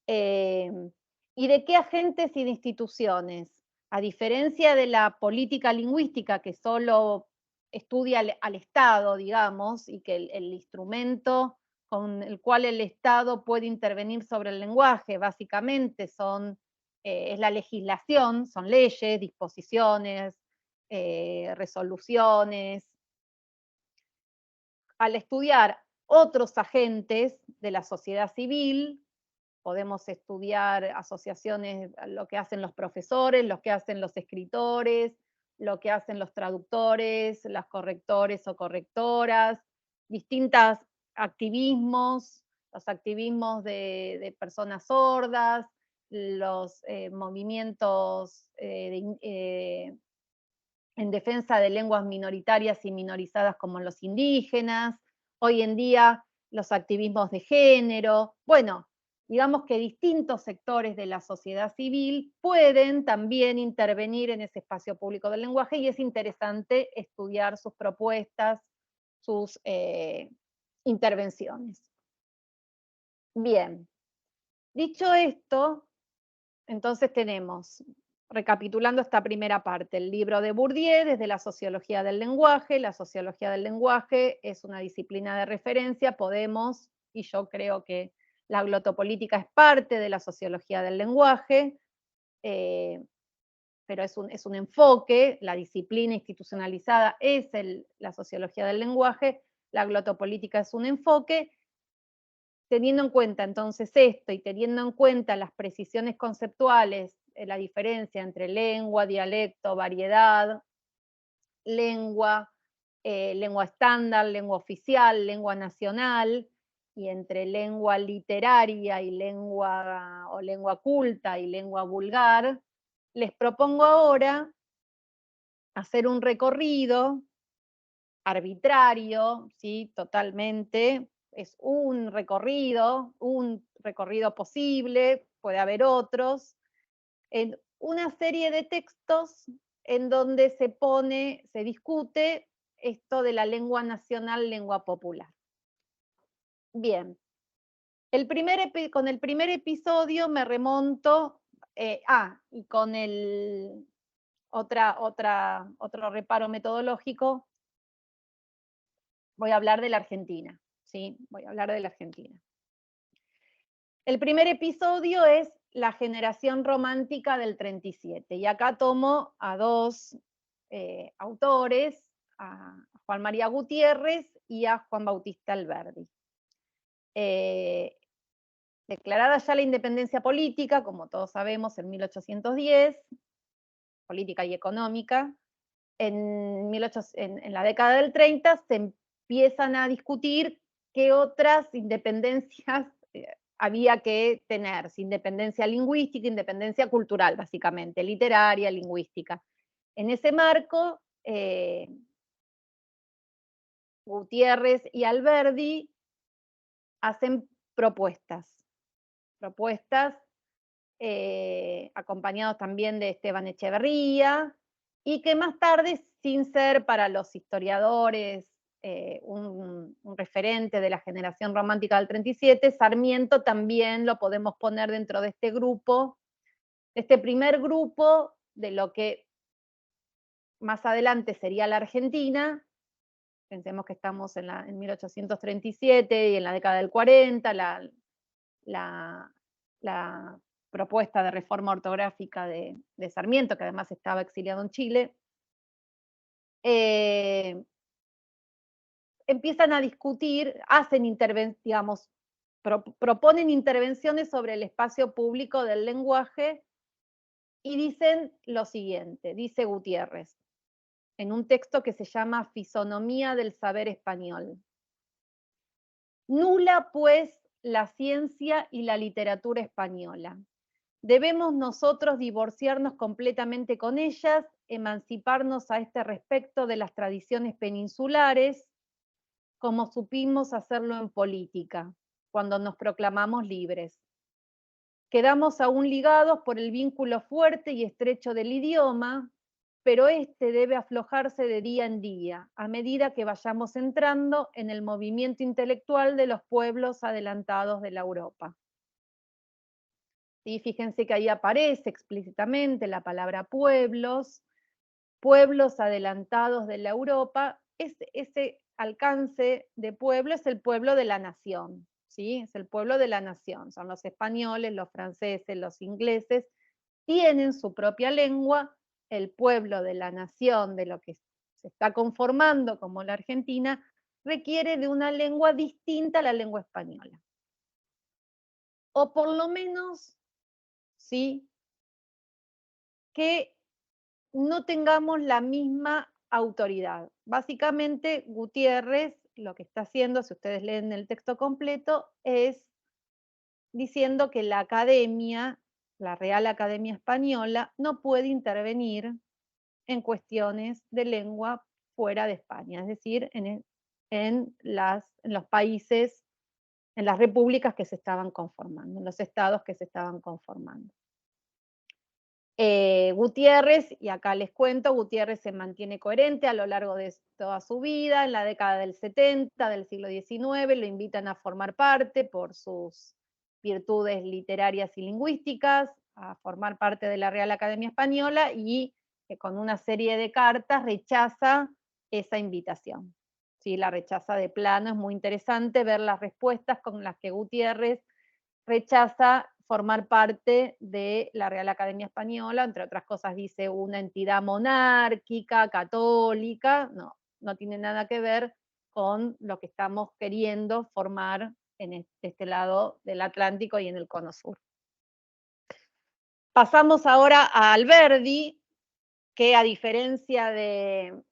A: ¿Y de qué agentes y de instituciones? A diferencia de la política lingüística, que solo estudia al Estado, digamos, y que el instrumento con el cual el Estado puede intervenir sobre el lenguaje, básicamente es la legislación, son leyes, disposiciones, resoluciones. Al estudiar otros agentes de la sociedad civil, podemos estudiar asociaciones, lo que hacen los profesores, lo que hacen los escritores, lo que hacen los traductores, los correctores o correctoras, distintos activismos, los activismos de personas sordas, los movimientos en defensa de lenguas minoritarias y minorizadas como los indígenas, hoy en día los activismos de género. Bueno, digamos que distintos sectores de la sociedad civil pueden también intervenir en ese espacio público del lenguaje y es interesante estudiar sus propuestas, sus intervenciones. Bien, dicho esto, entonces tenemos, recapitulando esta primera parte, el libro de Bourdieu desde la sociología del lenguaje. La sociología del lenguaje es una disciplina de referencia, podemos, y yo creo que la glotopolítica es parte de la sociología del lenguaje, pero es un enfoque, la disciplina institucionalizada es la sociología del lenguaje, la glotopolítica es un enfoque. Teniendo en cuenta entonces esto y teniendo en cuenta las precisiones conceptuales, la diferencia entre lengua, dialecto, variedad, lengua, lengua estándar, lengua oficial, lengua nacional, y entre lengua literaria y lengua o lengua culta y lengua vulgar, les propongo ahora hacer un recorrido arbitrario, ¿sí? Totalmente, es un recorrido posible, puede haber otros, en una serie de textos en donde se discute esto de la lengua nacional, lengua popular. Bien, con el primer episodio me remonto, y con otro reparo metodológico, voy a hablar de la Argentina, ¿sí? Voy a hablar de la Argentina. El primer episodio es la generación romántica del 37, y acá tomo a dos autores, a Juan María Gutiérrez y a Juan Bautista Alberdi. Declarada ya la independencia política, como todos sabemos, en 1810, política y económica, en la década del 30 se empiezan a discutir qué otras independencias había que tener, independencia lingüística, independencia cultural, básicamente, literaria, lingüística. En ese marco, Gutiérrez y Alberdi hacen propuestas acompañados también de Esteban Echeverría, y que más tarde, sin ser para los historiadores un referente de la generación romántica del 37, Sarmiento también lo podemos poner dentro de este grupo, de este primer grupo de lo que más adelante sería la Argentina. Pensemos que estamos en 1837 y en la década del 40, la propuesta de reforma ortográfica de Sarmiento, que además estaba exiliado en Chile, empiezan a discutir, proponen intervenciones sobre el espacio público del lenguaje y dicen lo siguiente, dice Gutiérrez, en un texto que se llama Fisonomía del Saber Español. Nula, pues, la ciencia y la literatura española. Debemos nosotros divorciarnos completamente con ellas, emanciparnos a este respecto de las tradiciones peninsulares, como supimos hacerlo en política, cuando nos proclamamos libres. Quedamos aún ligados por el vínculo fuerte y estrecho del idioma, pero este debe aflojarse de día en día, a medida que vayamos entrando en el movimiento intelectual de los pueblos adelantados de la Europa. ¿Sí? Fíjense que ahí aparece explícitamente la palabra pueblos adelantados de la Europa. Ese alcance de pueblo es el pueblo de la nación, ¿sí? Es el pueblo de la nación, son los españoles, los franceses, los ingleses, tienen su propia lengua. El pueblo de la nación, de lo que se está conformando como la Argentina, requiere de una lengua distinta a la lengua española. O por lo menos, ¿sí?, que no tengamos la misma autoridad. Básicamente, Gutiérrez lo que está haciendo, si ustedes leen el texto completo, es diciendo que la academia, la Real Academia Española, no puede intervenir en cuestiones de lengua fuera de España, es decir, en los países en las repúblicas que se estaban conformando, en los estados que se estaban conformando. Gutiérrez, y acá les cuento, Gutiérrez se mantiene coherente a lo largo de toda su vida. En la década del 70 del siglo XIX lo invitan a formar parte por sus virtudes literarias y lingüísticas, a formar parte de la Real Academia Española, y con una serie de cartas rechaza esa invitación. Sí, la rechaza de plano. Es muy interesante ver las respuestas con las que Gutiérrez rechaza formar parte de la Real Academia Española. Entre otras cosas dice una entidad monárquica, católica. No, no tiene nada que ver con lo que estamos queriendo formar en este lado del Atlántico y en el Cono Sur. Pasamos ahora a Alberdi, que a diferencia de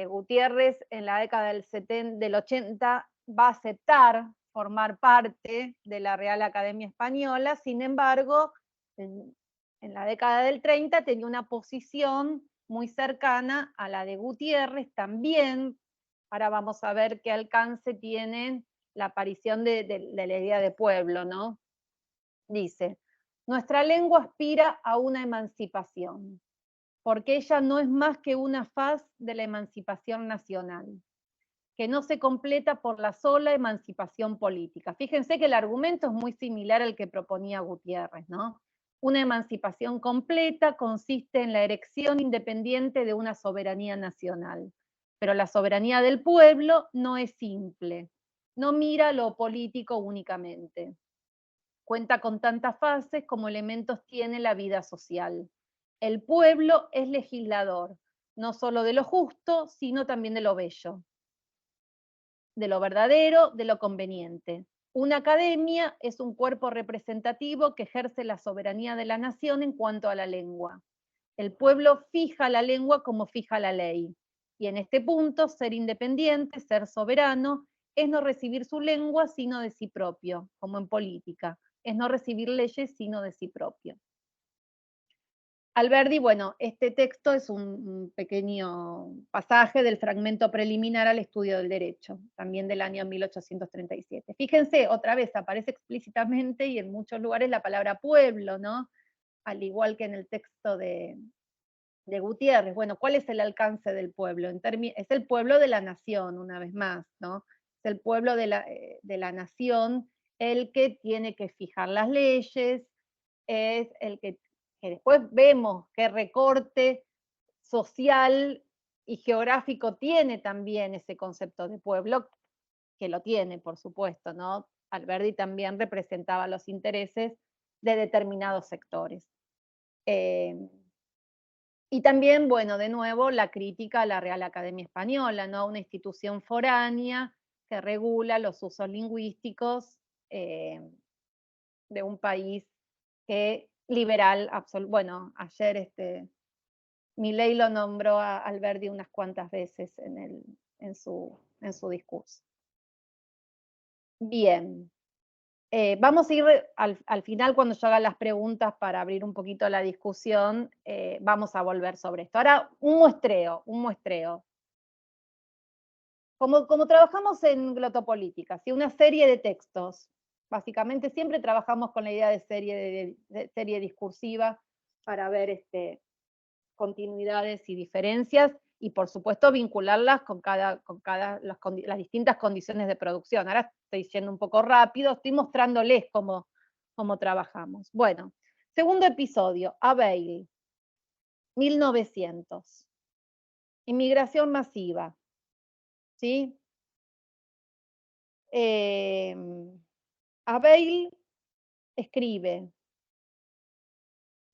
A: Gutiérrez, en la década del 80 va a aceptar formar parte de la Real Academia Española. Sin embargo, en la década del 30 tenía una posición muy cercana a la de Gutiérrez también. Ahora vamos a ver qué alcance tiene la aparición de la idea de pueblo, ¿no? Dice: nuestra lengua aspira a una emancipación, porque ella no es más que una faz de la emancipación nacional, que no se completa por la sola emancipación política. Fíjense que el argumento es muy similar al que proponía Gutiérrez, ¿no? Una emancipación completa consiste en la erección independiente de una soberanía nacional, pero la soberanía del pueblo no es simple, no mira lo político únicamente. Cuenta con tantas fases como elementos tiene la vida social. El pueblo es legislador, no solo de lo justo, sino también de lo bello, de lo verdadero, de lo conveniente. Una academia es un cuerpo representativo que ejerce la soberanía de la nación en cuanto a la lengua. El pueblo fija la lengua como fija la ley. Y en este punto, ser independiente, ser soberano, es no recibir su lengua sino de sí propio, como en política. Es no recibir leyes sino de sí propio. Alberdi, bueno, este texto es un pequeño pasaje del fragmento preliminar al estudio del derecho, también del año 1837. Fíjense, otra vez aparece explícitamente y en muchos lugares la palabra pueblo, ¿no? Al igual que en el texto de Gutiérrez. Bueno, ¿cuál es el alcance del pueblo? Es el pueblo de la nación, una vez más, ¿no? Es el pueblo de la nación el que tiene que fijar las leyes, es el que después vemos qué recorte social y geográfico tiene también ese concepto de pueblo, que lo tiene, por supuesto, ¿no? Alberdi también representaba los intereses de determinados sectores. Y también, bueno, de nuevo, la crítica a la Real Academia Española, ¿no? Una institución foránea que regula los usos lingüísticos de un país que liberal, bueno, ayer Milei lo nombró a Alberdi unas cuantas veces en su discurso. Bien. Vamos a ir al final, cuando yo haga las preguntas para abrir un poquito la discusión, vamos a volver sobre esto. Ahora, un muestreo. Como trabajamos en glotopolítica, ¿sí? Una serie de textos. Básicamente siempre trabajamos con la idea de serie discursiva para ver continuidades y diferencias, y por supuesto vincularlas con las distintas condiciones de producción. Ahora estoy yendo un poco rápido, estoy mostrándoles cómo trabajamos. Bueno, segundo episodio, Abel, 1900. Inmigración masiva. ¿Sí? Abel escribe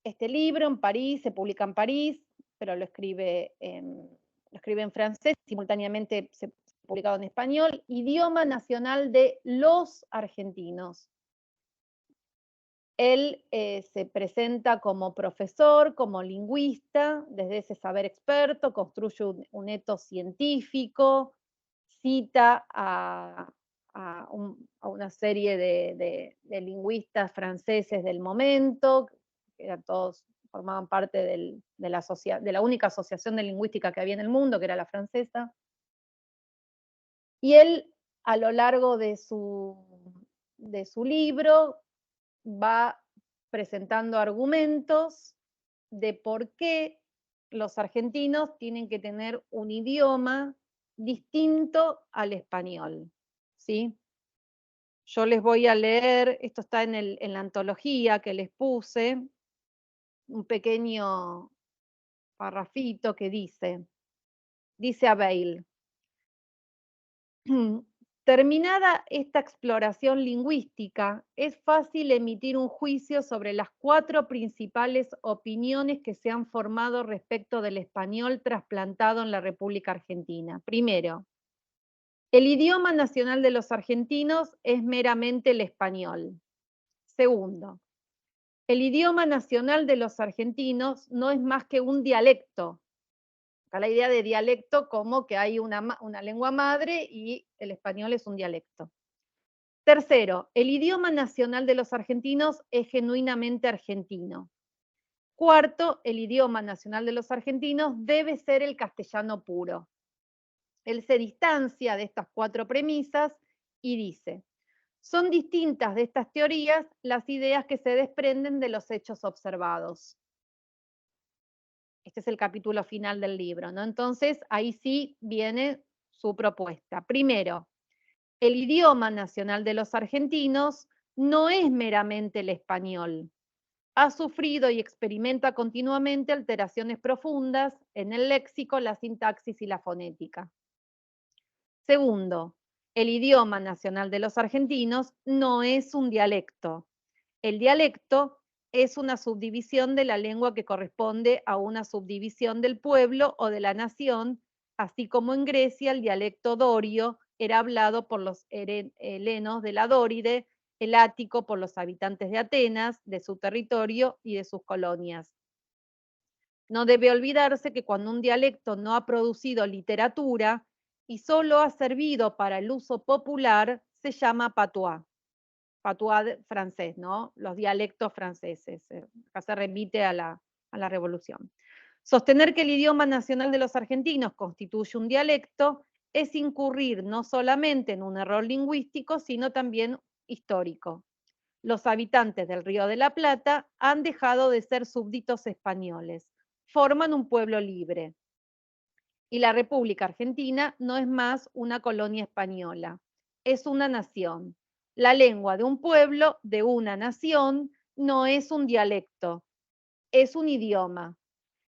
A: este libro en París, se publica en París, pero lo escribe en francés, simultáneamente se publicado en español, idioma nacional de los argentinos. Él se presenta como profesor, como lingüista, desde ese saber experto, construye un etos científico, cita a una serie de lingüistas franceses del momento, que eran todos, formaban parte de la única asociación de lingüística que había en el mundo, que era la francesa. Y él a lo largo de su libro va presentando argumentos de por qué los argentinos tienen que tener un idioma distinto al español, ¿sí? Yo les voy a leer, esto está en la antología que les puse, un pequeño parrafito que dice Abel: terminada esta exploración lingüística, es fácil emitir un juicio sobre las 4 principales opiniones que se han formado respecto del español trasplantado en la República Argentina. Primero, el idioma nacional de los argentinos es meramente el español. Segundo, el idioma nacional de los argentinos no es más que un dialecto. Acá la idea de dialecto como que hay una lengua madre y el español es un dialecto. Tercero, el idioma nacional de los argentinos es genuinamente argentino. Cuarto, el idioma nacional de los argentinos debe ser el castellano puro. Él se distancia de estas 4 premisas y dice: son distintas de estas teorías las ideas que se desprenden de los hechos observados. Este es el capítulo final del libro, ¿no? Entonces, ahí sí viene su propuesta. Primero, el idioma nacional de los argentinos no es meramente el español. Ha sufrido y experimenta continuamente alteraciones profundas en el léxico, la sintaxis y la fonética. Segundo, el idioma nacional de los argentinos no es un dialecto. El dialecto es una subdivisión de la lengua que corresponde a una subdivisión del pueblo o de la nación, así como en Grecia el dialecto dorio era hablado por los helenos de la Dóride, el ático por los habitantes de Atenas, de su territorio y de sus colonias. No debe olvidarse que cuando un dialecto no ha producido literatura y solo ha servido para el uso popular, se llama patois. Patois francés, ¿no? Los dialectos franceses. Acá se remite a la Revolución. Sostener que el idioma nacional de los argentinos constituye un dialecto es incurrir no solamente en un error lingüístico, sino también histórico. Los habitantes del Río de la Plata han dejado de ser súbditos españoles, forman un pueblo libre. Y la República Argentina no es más una colonia española, es una nación. La lengua de un pueblo, de una nación, no es un dialecto, es un idioma.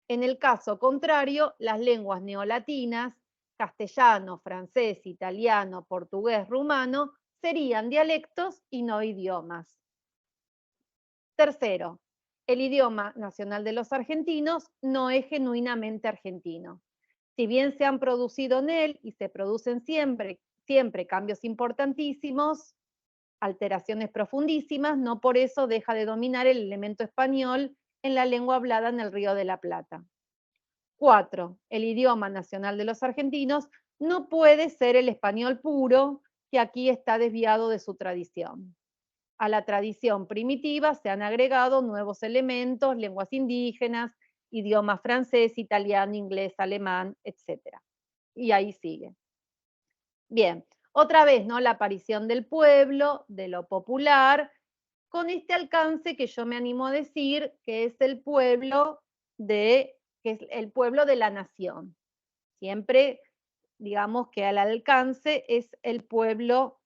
A: En el caso contrario, las lenguas neolatinas, castellano, francés, italiano, portugués, rumano, serían dialectos y no idiomas. Tercero, el idioma nacional de los argentinos no es genuinamente argentino. Si bien se han producido en él y se producen siempre cambios importantísimos, alteraciones profundísimas, no por eso deja de dominar el elemento español en la lengua hablada en el Río de la Plata. 4. El idioma nacional de los argentinos no puede ser el español puro, que aquí está desviado de su tradición. A la tradición primitiva se han agregado nuevos elementos, lenguas indígenas, idiomas francés, italiano, inglés, alemán, etc. Y ahí sigue. Bien, otra vez, ¿no? La aparición del pueblo, de lo popular, con este alcance que yo me animo a decir que es el pueblo que es el pueblo de la nación. Siempre, digamos que al alcance es el pueblo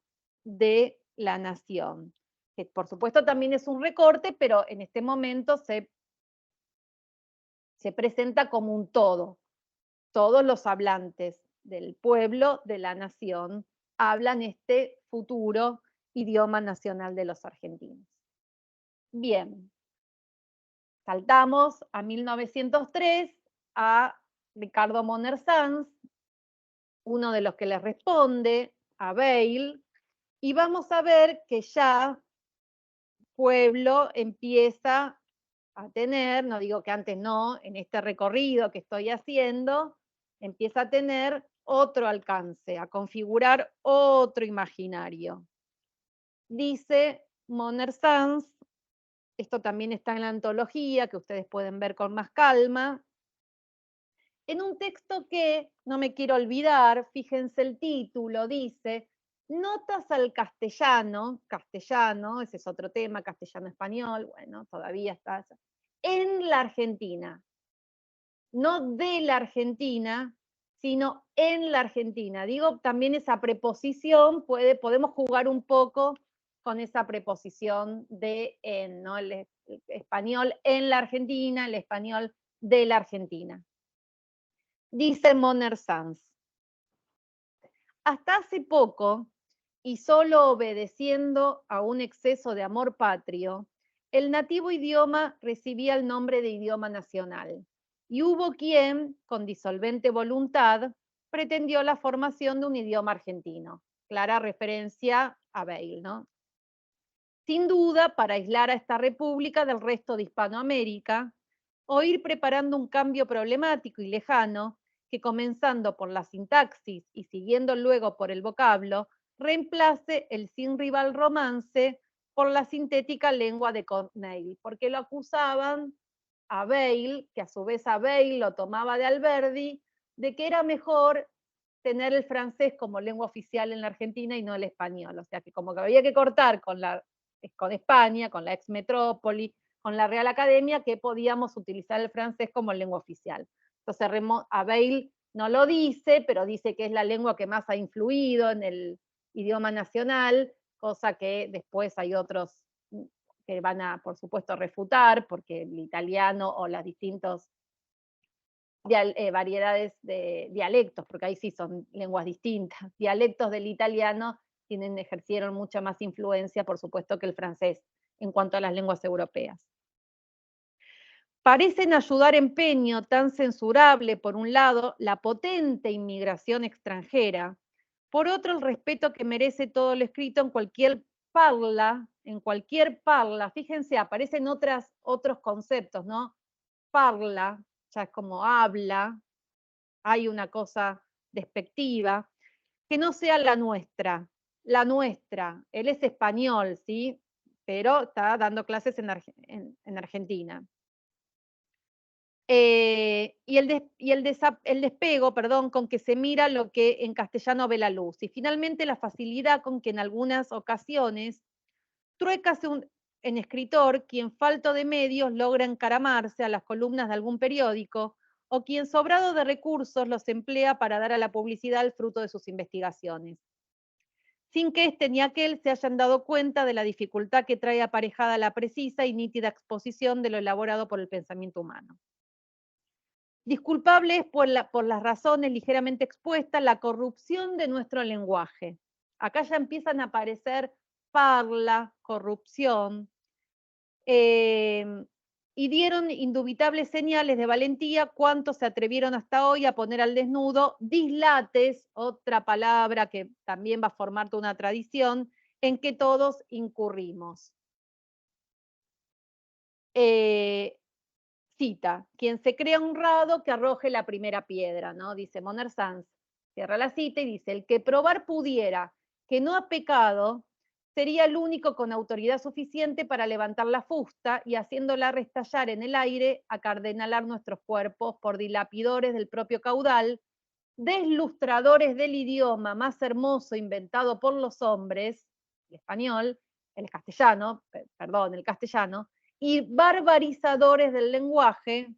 A: de la nación. Que por supuesto también es un recorte, pero en este momento se presenta como un todo. Todos los hablantes del pueblo, de la nación, hablan este futuro idioma nacional de los argentinos. Bien, saltamos a 1903 a Ricardo Moner Sanz, uno de los que le responde a Bale, y vamos a ver que ya pueblo empieza a tener, no digo que antes no, en este recorrido que estoy haciendo, empieza a tener otro alcance, a configurar otro imaginario. Dice Moner Sanz, esto también está en la antología, que ustedes pueden ver con más calma, en un texto que, no me quiero olvidar, fíjense el título, dice: Notas al castellano, ese es otro tema, castellano-español, bueno, todavía está, en la Argentina, no de la Argentina, sino en la Argentina. Digo, también esa preposición, podemos jugar un poco con esa preposición de en, ¿no? El español en la Argentina, el español de la Argentina. Dice Moner Sanz, hasta hace poco, y solo obedeciendo a un exceso de amor patrio, el nativo idioma recibía el nombre de idioma nacional. Y hubo quien, con disolvente voluntad, pretendió la formación de un idioma argentino. Clara referencia a Bale, ¿no? Sin duda, para aislar a esta república del resto de Hispanoamérica, o ir preparando un cambio problemático y lejano, que comenzando por la sintaxis y siguiendo luego por el vocablo, reemplace el sin rival romance por la sintética lengua de Corneille, porque lo acusaban a Bale, que a su vez a Bale lo tomaba de Alberdi, de que era mejor tener el francés como lengua oficial en la Argentina y no el español. O sea que como que había que cortar con España, con la ex metrópoli, con la Real Academia, que podíamos utilizar el francés como lengua oficial. Entonces Abel no lo dice, pero dice que es la lengua que más ha influido en el idioma nacional, cosa que después hay otros que van a, por supuesto, refutar, porque el italiano o las distintas variedades de dialectos, porque ahí sí son lenguas distintas, dialectos del italiano ejercieron mucha más influencia, por supuesto, que el francés en cuanto a las lenguas europeas. Parecen ayudar empeño tan censurable, por un lado, la potente inmigración extranjera, por otro, el respeto que merece todo lo escrito en cualquier parla, fíjense, aparecen otros conceptos, ¿no? Parla, ya es como habla, hay una cosa despectiva, que no sea la nuestra, él es español, ¿sí? Pero está dando clases en Argentina. Y el despego, perdón, con que se mira lo que en castellano ve la luz. Y finalmente la facilidad con que en algunas ocasiones truécase en escritor quien falto de medios logra encaramarse a las columnas de algún periódico o quien sobrado de recursos los emplea para dar a la publicidad el fruto de sus investigaciones, sin que este ni aquel se hayan dado cuenta de la dificultad que trae aparejada la precisa y nítida exposición de lo elaborado por el pensamiento humano. Disculpable es por las razones ligeramente expuestas la corrupción de nuestro lenguaje. Acá ya empiezan a aparecer parla, corrupción, y dieron indubitables señales de valentía cuantos se atrevieron hasta hoy a poner al desnudo dislates, otra palabra que también va a formar toda una tradición, en que todos incurrimos. Cita, quien se crea honrado que arroje la primera piedra, ¿no? Dice Moner Sanz, cierra la cita y dice, el que probar pudiera que no ha pecado, sería el único con autoridad suficiente para levantar la fusta y haciéndola restallar en el aire, acardenalar nuestros cuerpos por dilapidores del propio caudal, deslustradores del idioma más hermoso inventado por los hombres, el español, el castellano, y barbarizadores del lenguaje,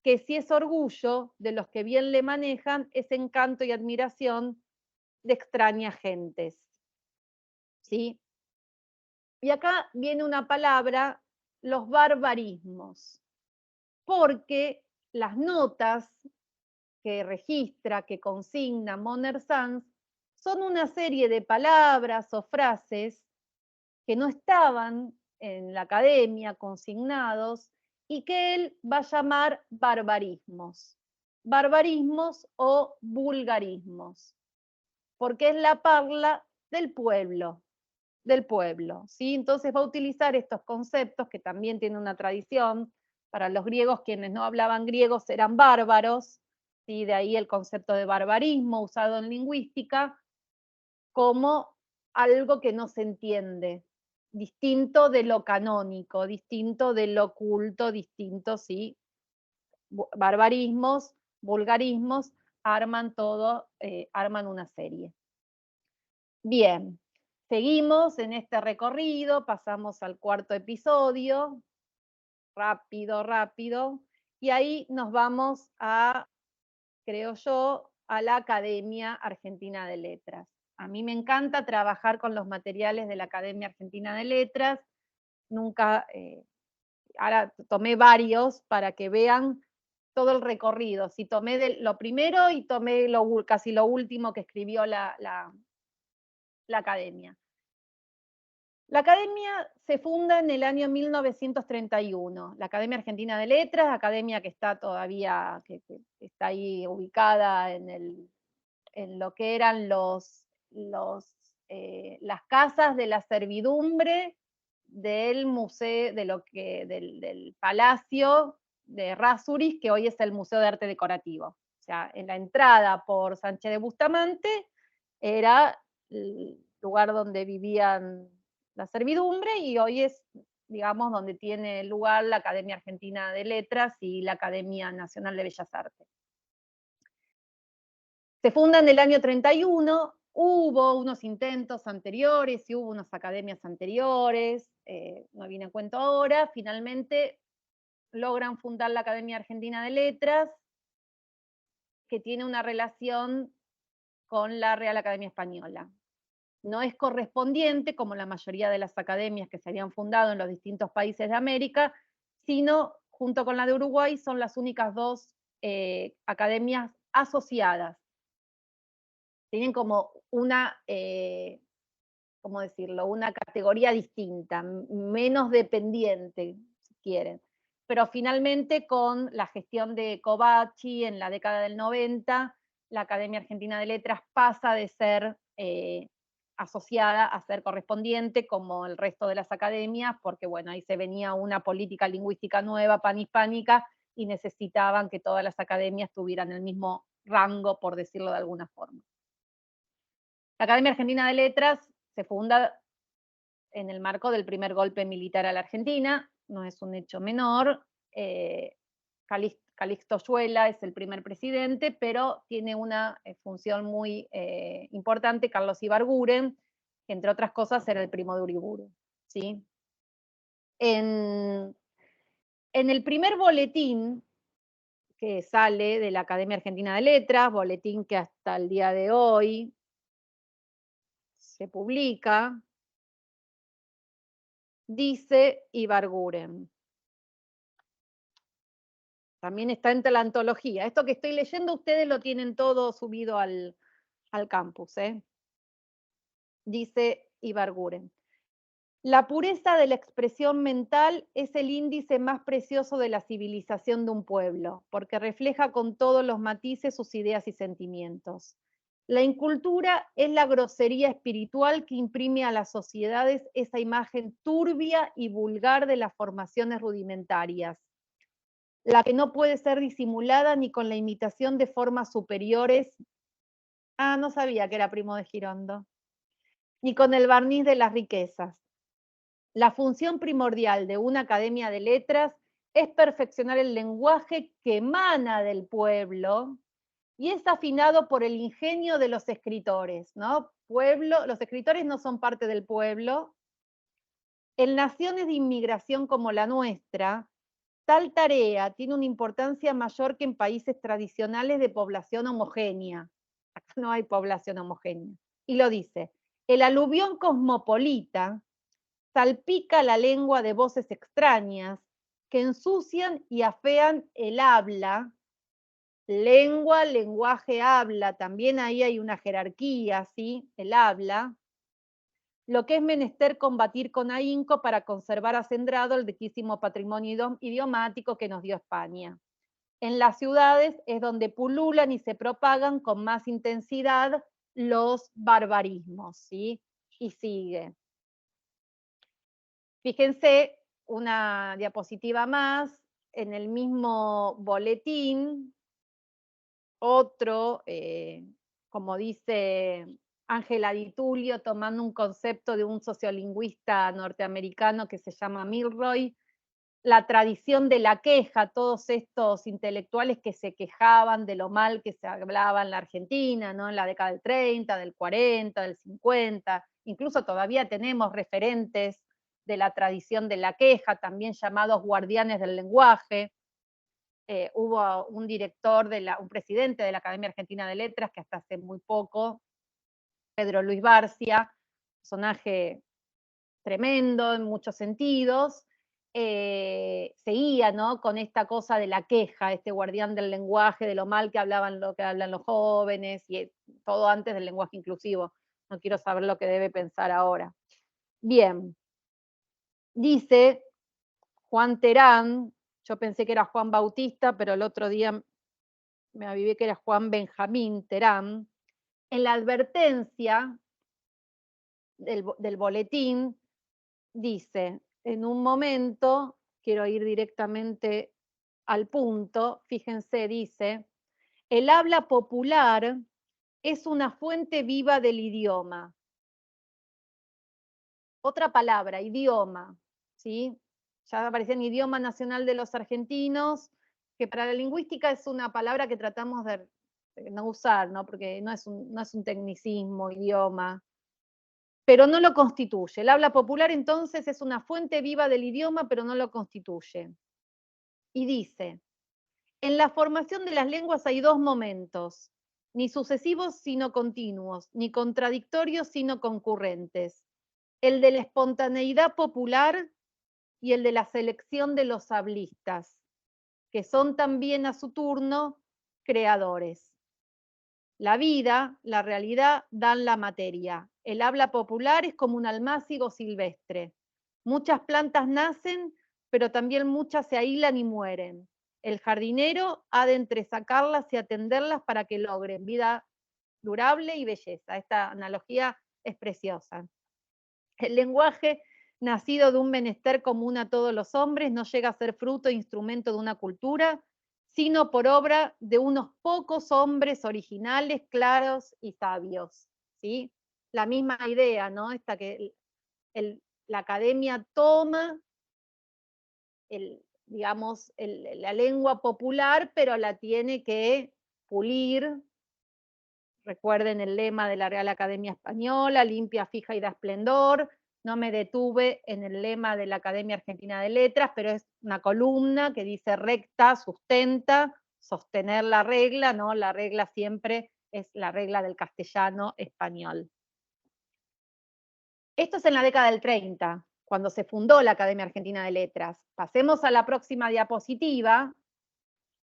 A: que si es orgullo de los que bien le manejan, es encanto y admiración de extrañas gentes. ¿Sí? Y acá viene una palabra, los barbarismos, porque las notas que registra, que consigna Moner Sanz, son una serie de palabras o frases que no estaban en la academia consignados y que él va a llamar barbarismos. Barbarismos o vulgarismos, porque es la parla del pueblo, ¿sí? Entonces va a utilizar estos conceptos que también tienen una tradición. Para los griegos, quienes no hablaban griego eran bárbaros, ¿sí? De ahí el concepto de barbarismo usado en lingüística como algo que no se entiende, distinto de lo canónico, distinto de lo culto, distinto, ¿sí? Barbarismos, vulgarismos, arman todo, arman una serie. Bien, seguimos en este recorrido, pasamos al cuarto episodio, rápido, rápido, y ahí nos vamos a, creo yo, a la Academia Argentina de Letras. A mí me encanta trabajar con los materiales de la Academia Argentina de Letras, nunca, ahora tomé varios para que vean todo el recorrido. Si tomé lo primero y tomé casi lo último que escribió la Academia. La Academia se funda en el año 1931, la Academia Argentina de Letras, academia que está todavía, que está ahí ubicada en lo que eran las casas de la servidumbre del museo, del Palacio de Errázuriz, que hoy es el Museo de Arte Decorativo. O sea, en la entrada por Sánchez de Bustamante era el lugar donde vivían la servidumbre y hoy es, digamos, donde tiene lugar la Academia Argentina de Letras y la Academia Nacional de Bellas Artes. Se funda en el año 31, hubo unos intentos anteriores y hubo unas academias anteriores, no viene a cuento ahora, finalmente logran fundar la Academia Argentina de Letras, que tiene una relación con la Real Academia Española. No es correspondiente, como la mayoría de las academias que se habían fundado en los distintos países de América, sino, junto con la de Uruguay, son las únicas dos academias asociadas. Tienen como una, ¿cómo decirlo?, una categoría distinta, menos dependiente, si quieren. Pero finalmente, con la gestión de Covachi en la década del 90, la Academia Argentina de Letras pasa de ser asociada a ser correspondiente como el resto de las academias, porque bueno, ahí se venía una política lingüística nueva, panhispánica, y necesitaban que todas las academias tuvieran el mismo rango, por decirlo de alguna forma. La Academia Argentina de Letras se funda en el marco del primer golpe militar a la Argentina, no es un hecho menor. Calixto Oyuela es el primer presidente, pero tiene una función muy importante, Carlos Ibarguren, que entre otras cosas era el primo de Uriburu, ¿sí? En el primer boletín que sale de la Academia Argentina de Letras, boletín que hasta el día de hoy se publica, dice Ibarguren. También está entre la antología. Esto que estoy leyendo, ustedes lo tienen todo subido al campus. Dice Ibarguren. La pureza de la expresión mental es el índice más precioso de la civilización de un pueblo, porque refleja con todos los matices sus ideas y sentimientos. La incultura es la grosería espiritual que imprime a las sociedades esa imagen turbia y vulgar de las formaciones rudimentarias, la que no puede ser disimulada ni con la imitación de formas superiores. Ah, no sabía que era primo de Girondo. Ni con el barniz de las riquezas. La función primordial de una academia de letras es perfeccionar el lenguaje que emana del pueblo y es afinado por el ingenio de los escritores, ¿no? Los escritores no son parte del pueblo. En naciones de inmigración como la nuestra, tal tarea tiene una importancia mayor que en países tradicionales de población homogénea. Acá no hay población homogénea. Y lo dice, el aluvión cosmopolita salpica la lengua de voces extrañas que ensucian y afean el habla. Lengua, lenguaje, habla, también ahí hay una jerarquía, ¿sí? El habla. Lo que es menester combatir con ahínco para conservar acendrado el riquísimo patrimonio idiomático que nos dio España. En las ciudades es donde pululan y se propagan con más intensidad los barbarismos, ¿sí? Y sigue. Fíjense, una diapositiva más, en el mismo boletín, otro, como dice Ángela Di Tullio, tomando un concepto de un sociolingüista norteamericano que se llama Milroy, la tradición de la queja, todos estos intelectuales que se quejaban de lo mal que se hablaba en la Argentina, ¿no? En la década del 30, del 40, del 50, incluso todavía tenemos referentes de la tradición de la queja, también llamados guardianes del lenguaje. Hubo un director, un presidente de la Academia Argentina de Letras, que hasta hace muy poco, Pedro Luis Barcia, personaje tremendo en muchos sentidos, seguía, ¿no?, con esta cosa de la queja, este guardián del lenguaje, de lo mal que hablan los jóvenes, y todo antes del lenguaje inclusivo. No quiero saber lo que debe pensar ahora. Bien, dice Juan Terán, yo pensé que era Juan Bautista, pero el otro día me avivé que era Juan Benjamín Terán, en la advertencia del boletín, dice, en un momento, quiero ir directamente al punto, fíjense, dice, el habla popular es una fuente viva del idioma. Otra palabra, idioma, ¿sí? Ya aparece en idioma nacional de los argentinos, que para la lingüística es una palabra que tratamos de no usar, ¿no? Porque no es un tecnicismo, idioma, pero no lo constituye. El habla popular entonces es una fuente viva del idioma, pero no lo constituye. Y dice, en la formación de las lenguas hay dos momentos, ni sucesivos sino continuos, ni contradictorios sino concurrentes, el de la espontaneidad popular y el de la selección de los hablistas, que son también a su turno creadores. La vida, la realidad dan la materia. El habla popular es como un almácigo silvestre. Muchas plantas nacen, pero también muchas se aíslan y mueren. El jardinero ha de entresacarlas y atenderlas para que logren vida durable y belleza. Esta analogía es preciosa. El lenguaje, nacido de un menester común a todos los hombres, no llega a ser fruto e instrumento de una cultura, sino por obra de unos pocos hombres originales, claros y sabios, ¿sí? La misma idea, ¿no? Esta que la academia toma, digamos, la lengua popular, pero la tiene que pulir. Recuerden el lema de la Real Academia Española, limpia, fija y da esplendor. No me detuve en el lema de la Academia Argentina de Letras, pero es una columna que dice recta, sustenta, sostener la regla, ¿no? La regla siempre es la regla del castellano español. Esto es en la década del 30, cuando se fundó la Academia Argentina de Letras. Pasemos a la próxima diapositiva.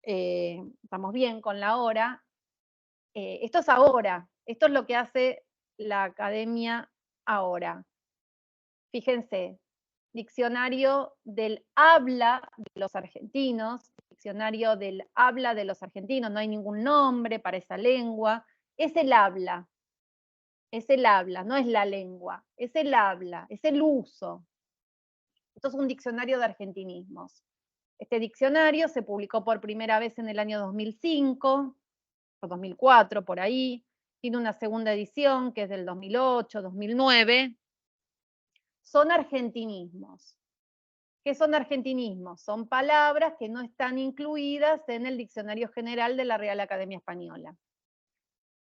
A: Estamos bien con la hora. Esto es ahora, esto es lo que hace la academia ahora. Fíjense, diccionario del habla de los argentinos, diccionario del habla de los argentinos, no hay ningún nombre para esa lengua, es el habla, no es la lengua, es el habla, es el uso. Esto es un diccionario de argentinismos. Este diccionario se publicó por primera vez en el año 2005, o 2004, por ahí. Tiene una segunda edición que es del 2008, 2009. Son argentinismos. ¿Qué son argentinismos? Son palabras que no están incluidas en el Diccionario General de la Real Academia Española.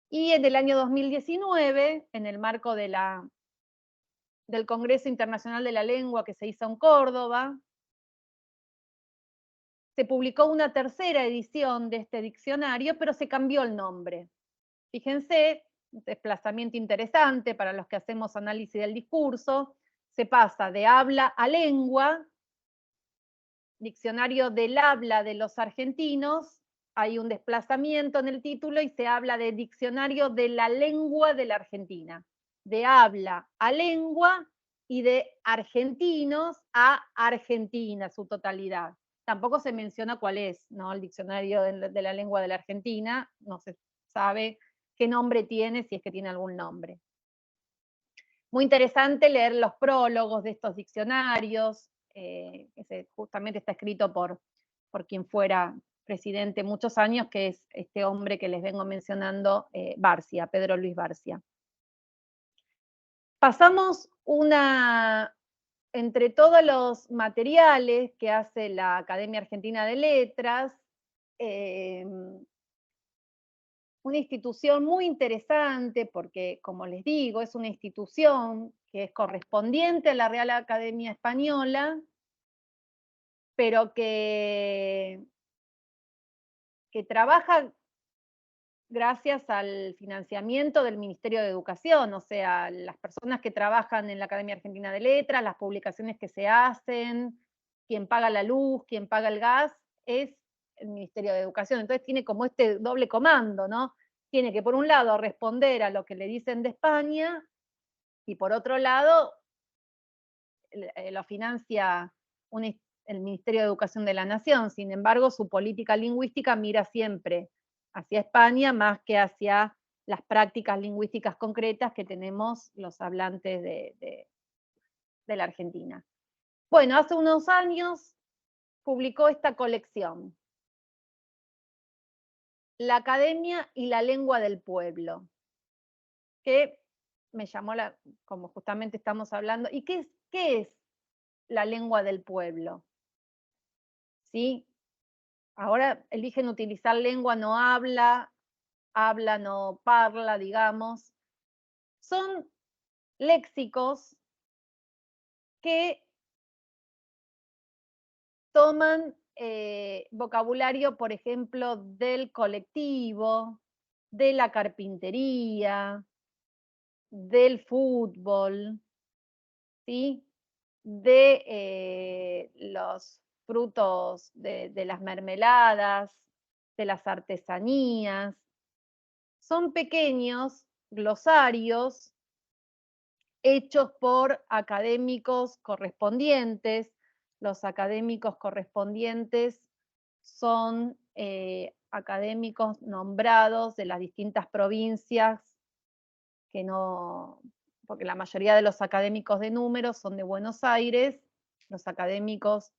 A: Y en el año 2019, en el marco del Congreso Internacional de la Lengua que se hizo en Córdoba, se publicó una tercera edición de este diccionario, pero se cambió el nombre. Fíjense, un desplazamiento interesante para los que hacemos análisis del discurso, se pasa de habla a lengua, diccionario del habla de los argentinos, hay un desplazamiento en el título y se habla de diccionario de la lengua de la Argentina, de habla a lengua y de argentinos a Argentina, su totalidad. Tampoco se menciona cuál es, ¿no? El diccionario de la lengua de la Argentina, no se sabe qué nombre tiene, si es que tiene algún nombre. Muy interesante leer los prólogos de estos diccionarios, que justamente está escrito por quien fuera presidente muchos años, que es este hombre que les vengo mencionando, Barcia, Pedro Luis Barcia. Pasamos una entre todos los materiales que hace la Academia Argentina de Letras, una institución muy interesante porque, como les digo, es una institución que es correspondiente a la Real Academia Española, pero que trabaja gracias al financiamiento del Ministerio de Educación, o sea, las personas que trabajan en la Academia Argentina de Letras, las publicaciones que se hacen, quien paga la luz, quien paga el gas, es el Ministerio de Educación. Entonces tiene como este doble comando, ¿no? Tiene que, por un lado, responder a lo que le dicen de España, y por otro lado, lo financia el Ministerio de Educación de la Nación. Sin embargo, su política lingüística mira siempre hacia España más que hacia las prácticas lingüísticas concretas que tenemos los hablantes de la Argentina. Bueno, hace unos años publicó esta colección, La Academia y la Lengua del Pueblo, que me llamó como justamente estamos hablando. ¿Y qué es la lengua del pueblo? ¿Sí? Ahora eligen utilizar lengua no habla, habla no parla, digamos. Son léxicos que toman vocabulario, por ejemplo, del colectivo, de la carpintería, del fútbol, ¿sí? De los frutos de las mermeladas, de las artesanías. Son pequeños glosarios hechos por académicos correspondientes. Los académicos correspondientes son académicos nombrados de las distintas provincias, que no, porque la mayoría de los académicos de números son de Buenos Aires. Los académicos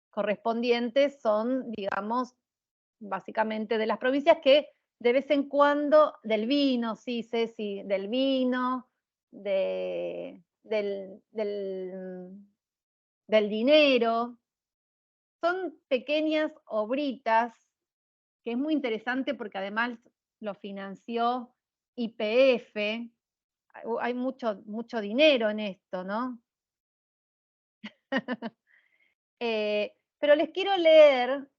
A: correspondientes son, digamos, básicamente de las provincias, que de vez en cuando, del vino, sí, Ceci, del vino, del dinero. Son pequeñas obritas, que es muy interesante porque además lo financió YPF. Hay mucho dinero en esto, ¿no? Pero les quiero leer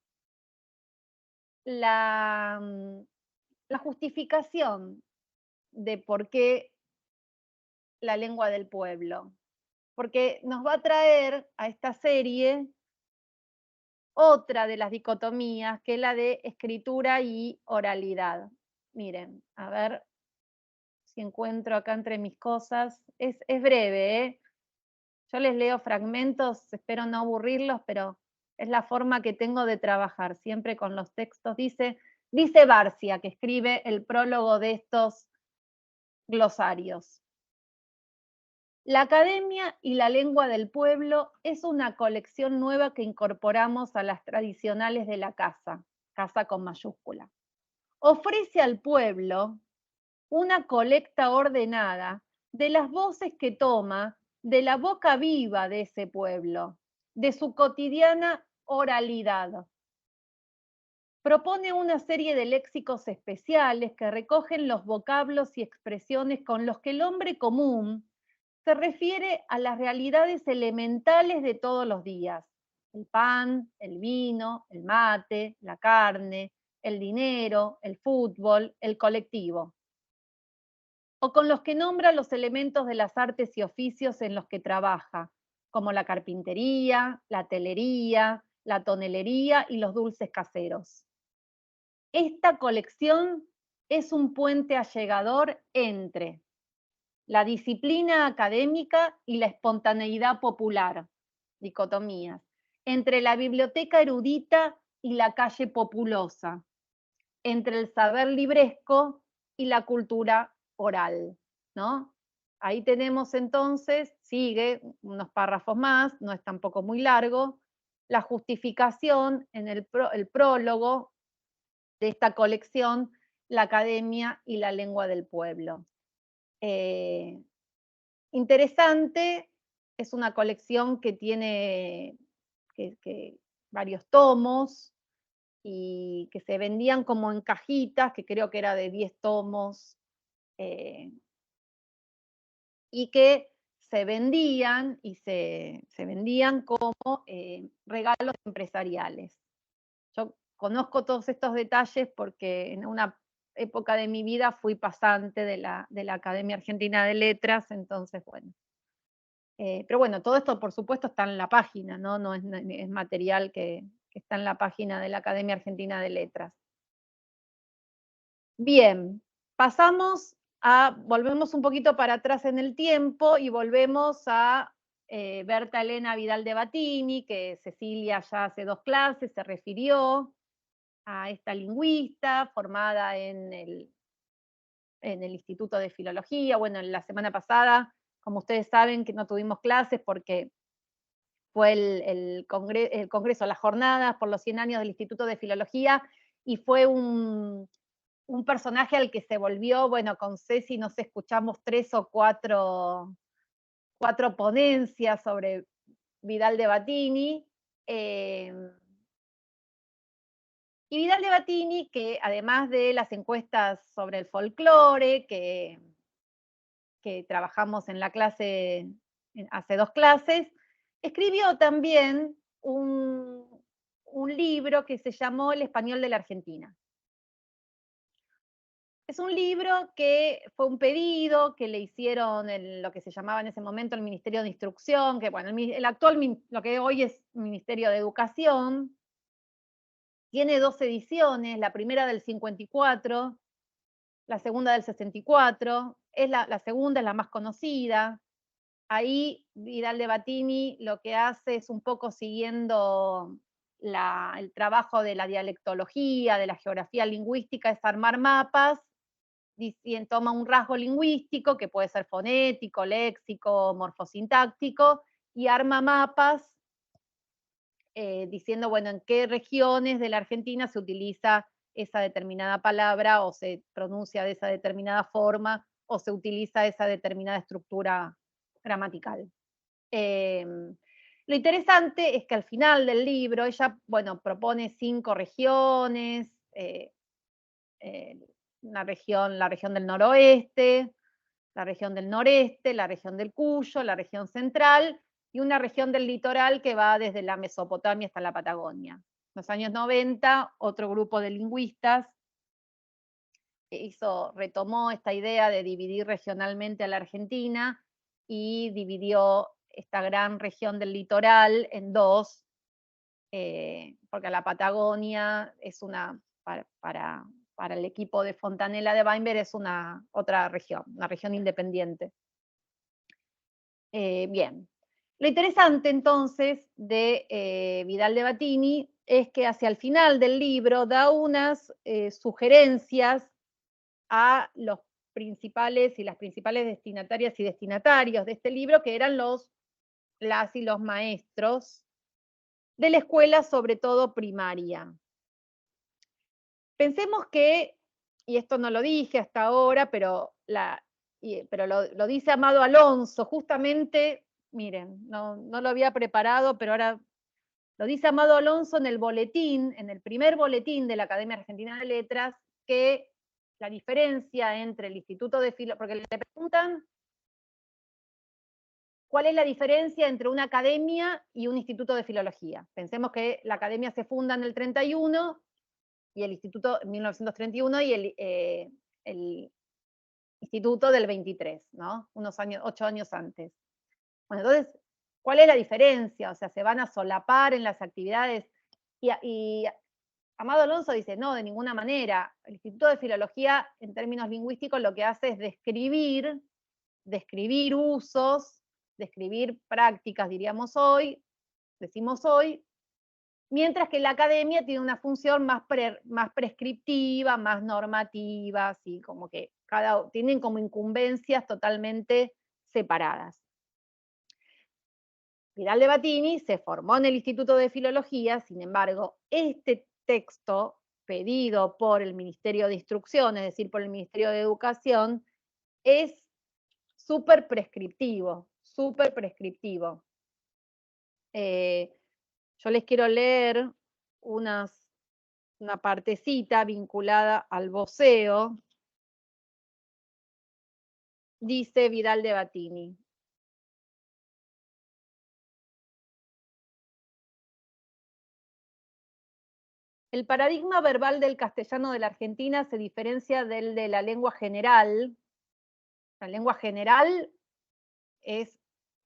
A: la justificación de por qué la lengua del pueblo, porque nos va a traer a esta serie otra de las dicotomías, que es la de escritura y oralidad. Miren, a ver si encuentro acá entre mis cosas. Es breve, ¿eh? Yo les leo fragmentos, espero no aburrirlos, pero es la forma que tengo de trabajar, siempre con los textos. Dice Barcia, que escribe el prólogo de estos glosarios. La Academia y la Lengua del Pueblo es una colección nueva que incorporamos a las tradicionales de la casa con mayúscula. Ofrece al pueblo una colecta ordenada de las voces que toma de la boca viva de ese pueblo, de su cotidiana oralidad. Propone una serie de léxicos especiales que recogen los vocablos y expresiones con los que el hombre común se refiere a las realidades elementales de todos los días: el pan, el vino, el mate, la carne, el dinero, el fútbol, el colectivo. O con los que nombra los elementos de las artes y oficios en los que trabaja, como la carpintería, la telería, la tonelería y los dulces caseros. Esta colección es un puente allegador entre la disciplina académica y la espontaneidad popular, dicotomías, entre la biblioteca erudita y la calle populosa, entre el saber libresco y la cultura oral, ¿no? Ahí tenemos entonces, sigue unos párrafos más, no es tampoco muy largo, la justificación en el prólogo de esta colección, La Academia y la Lengua del Pueblo. Interesante, Es una colección que tiene varios tomos y que se vendían como en cajitas, que creo que era de 10 tomos, y que se vendían como regalos empresariales. Yo conozco todos estos detalles porque en una época de mi vida fui pasante de la Academia Argentina de Letras, entonces, bueno. Pero bueno, todo esto por supuesto está en la página, ¿no? No es material que está en la página de la Academia Argentina de Letras. Bien, volvemos un poquito para atrás en el tiempo y volvemos a Berta Elena Vidal de Batini, que Cecilia ya hace 2 clases se refirió a esta lingüista formada en el Instituto de Filología. Bueno, la semana pasada, como ustedes saben, que no tuvimos clases porque fue el congreso, las jornadas por los 100 años del Instituto de Filología, y fue un personaje al que se volvió, bueno, con Ceci nos escuchamos 3 o 4 ponencias sobre Vidal de Batini. Y Vidal de Batini, que además de las encuestas sobre el folclore, que trabajamos en la clase, hace 2 clases, escribió también un libro que se llamó El español de la Argentina. Es un libro que fue un pedido que le hicieron lo que se llamaba en ese momento el Ministerio de Instrucción, que bueno, el actual, lo que hoy es Ministerio de Educación. Tiene 2 ediciones, la primera del 54, la segunda del 64, la segunda es la más conocida. Ahí Vidal de Batini lo que hace es un poco siguiendo el trabajo de la dialectología, de la geografía lingüística, es armar mapas, y toma un rasgo lingüístico, que puede ser fonético, léxico, morfosintáctico, y arma mapas diciendo, bueno, en qué regiones de la Argentina se utiliza esa determinada palabra, o se pronuncia de esa determinada forma, o se utiliza esa determinada estructura gramatical. Lo interesante es que al final del libro ella, bueno, propone 5 regiones, la región del noroeste, la región del noreste, la región del Cuyo, la región central y una región del litoral que va desde la Mesopotamia hasta la Patagonia. En los años 90, otro grupo de lingüistas retomó esta idea de dividir regionalmente a la Argentina y dividió esta gran región del litoral en 2, porque la Patagonia es para el equipo de Fontanella de Weinberg es otra región, una región independiente. Bien. Lo interesante entonces de Vidal de Batini es que hacia el final del libro da unas sugerencias a los principales y las principales destinatarias y destinatarios de este libro, que eran las y los maestros de la escuela, sobre todo primaria. Pensemos que, y esto no lo dije hasta ahora, pero lo dice Amado Alonso, justamente, miren, no lo había preparado, pero ahora lo dice Amado Alonso en el boletín, en el primer boletín de la Academia Argentina de Letras, que la diferencia entre el Instituto de Filología, porque le preguntan cuál es la diferencia entre una academia y un instituto de filología. Pensemos que la academia se funda en el 31 y el instituto en 1931 y el instituto del 23, ¿no? 8 años antes. Bueno, entonces, ¿cuál es la diferencia? O sea, ¿se van a solapar en las actividades? Y Amado Alonso dice, no, de ninguna manera. El Instituto de Filología, en términos lingüísticos, lo que hace es describir usos, describir prácticas, decimos hoy, mientras que la academia tiene una función más prescriptiva, más normativa, así como que tienen como incumbencias totalmente separadas. Vidal de Batini se formó en el Instituto de Filología, sin embargo, este texto pedido por el Ministerio de Instrucción, es decir, por el Ministerio de Educación, es súper prescriptivo, súper prescriptivo. Yo les quiero leer una partecita vinculada al voceo. Dice Vidal de Batini. El paradigma verbal del castellano de la Argentina se diferencia del de la lengua general. La lengua general es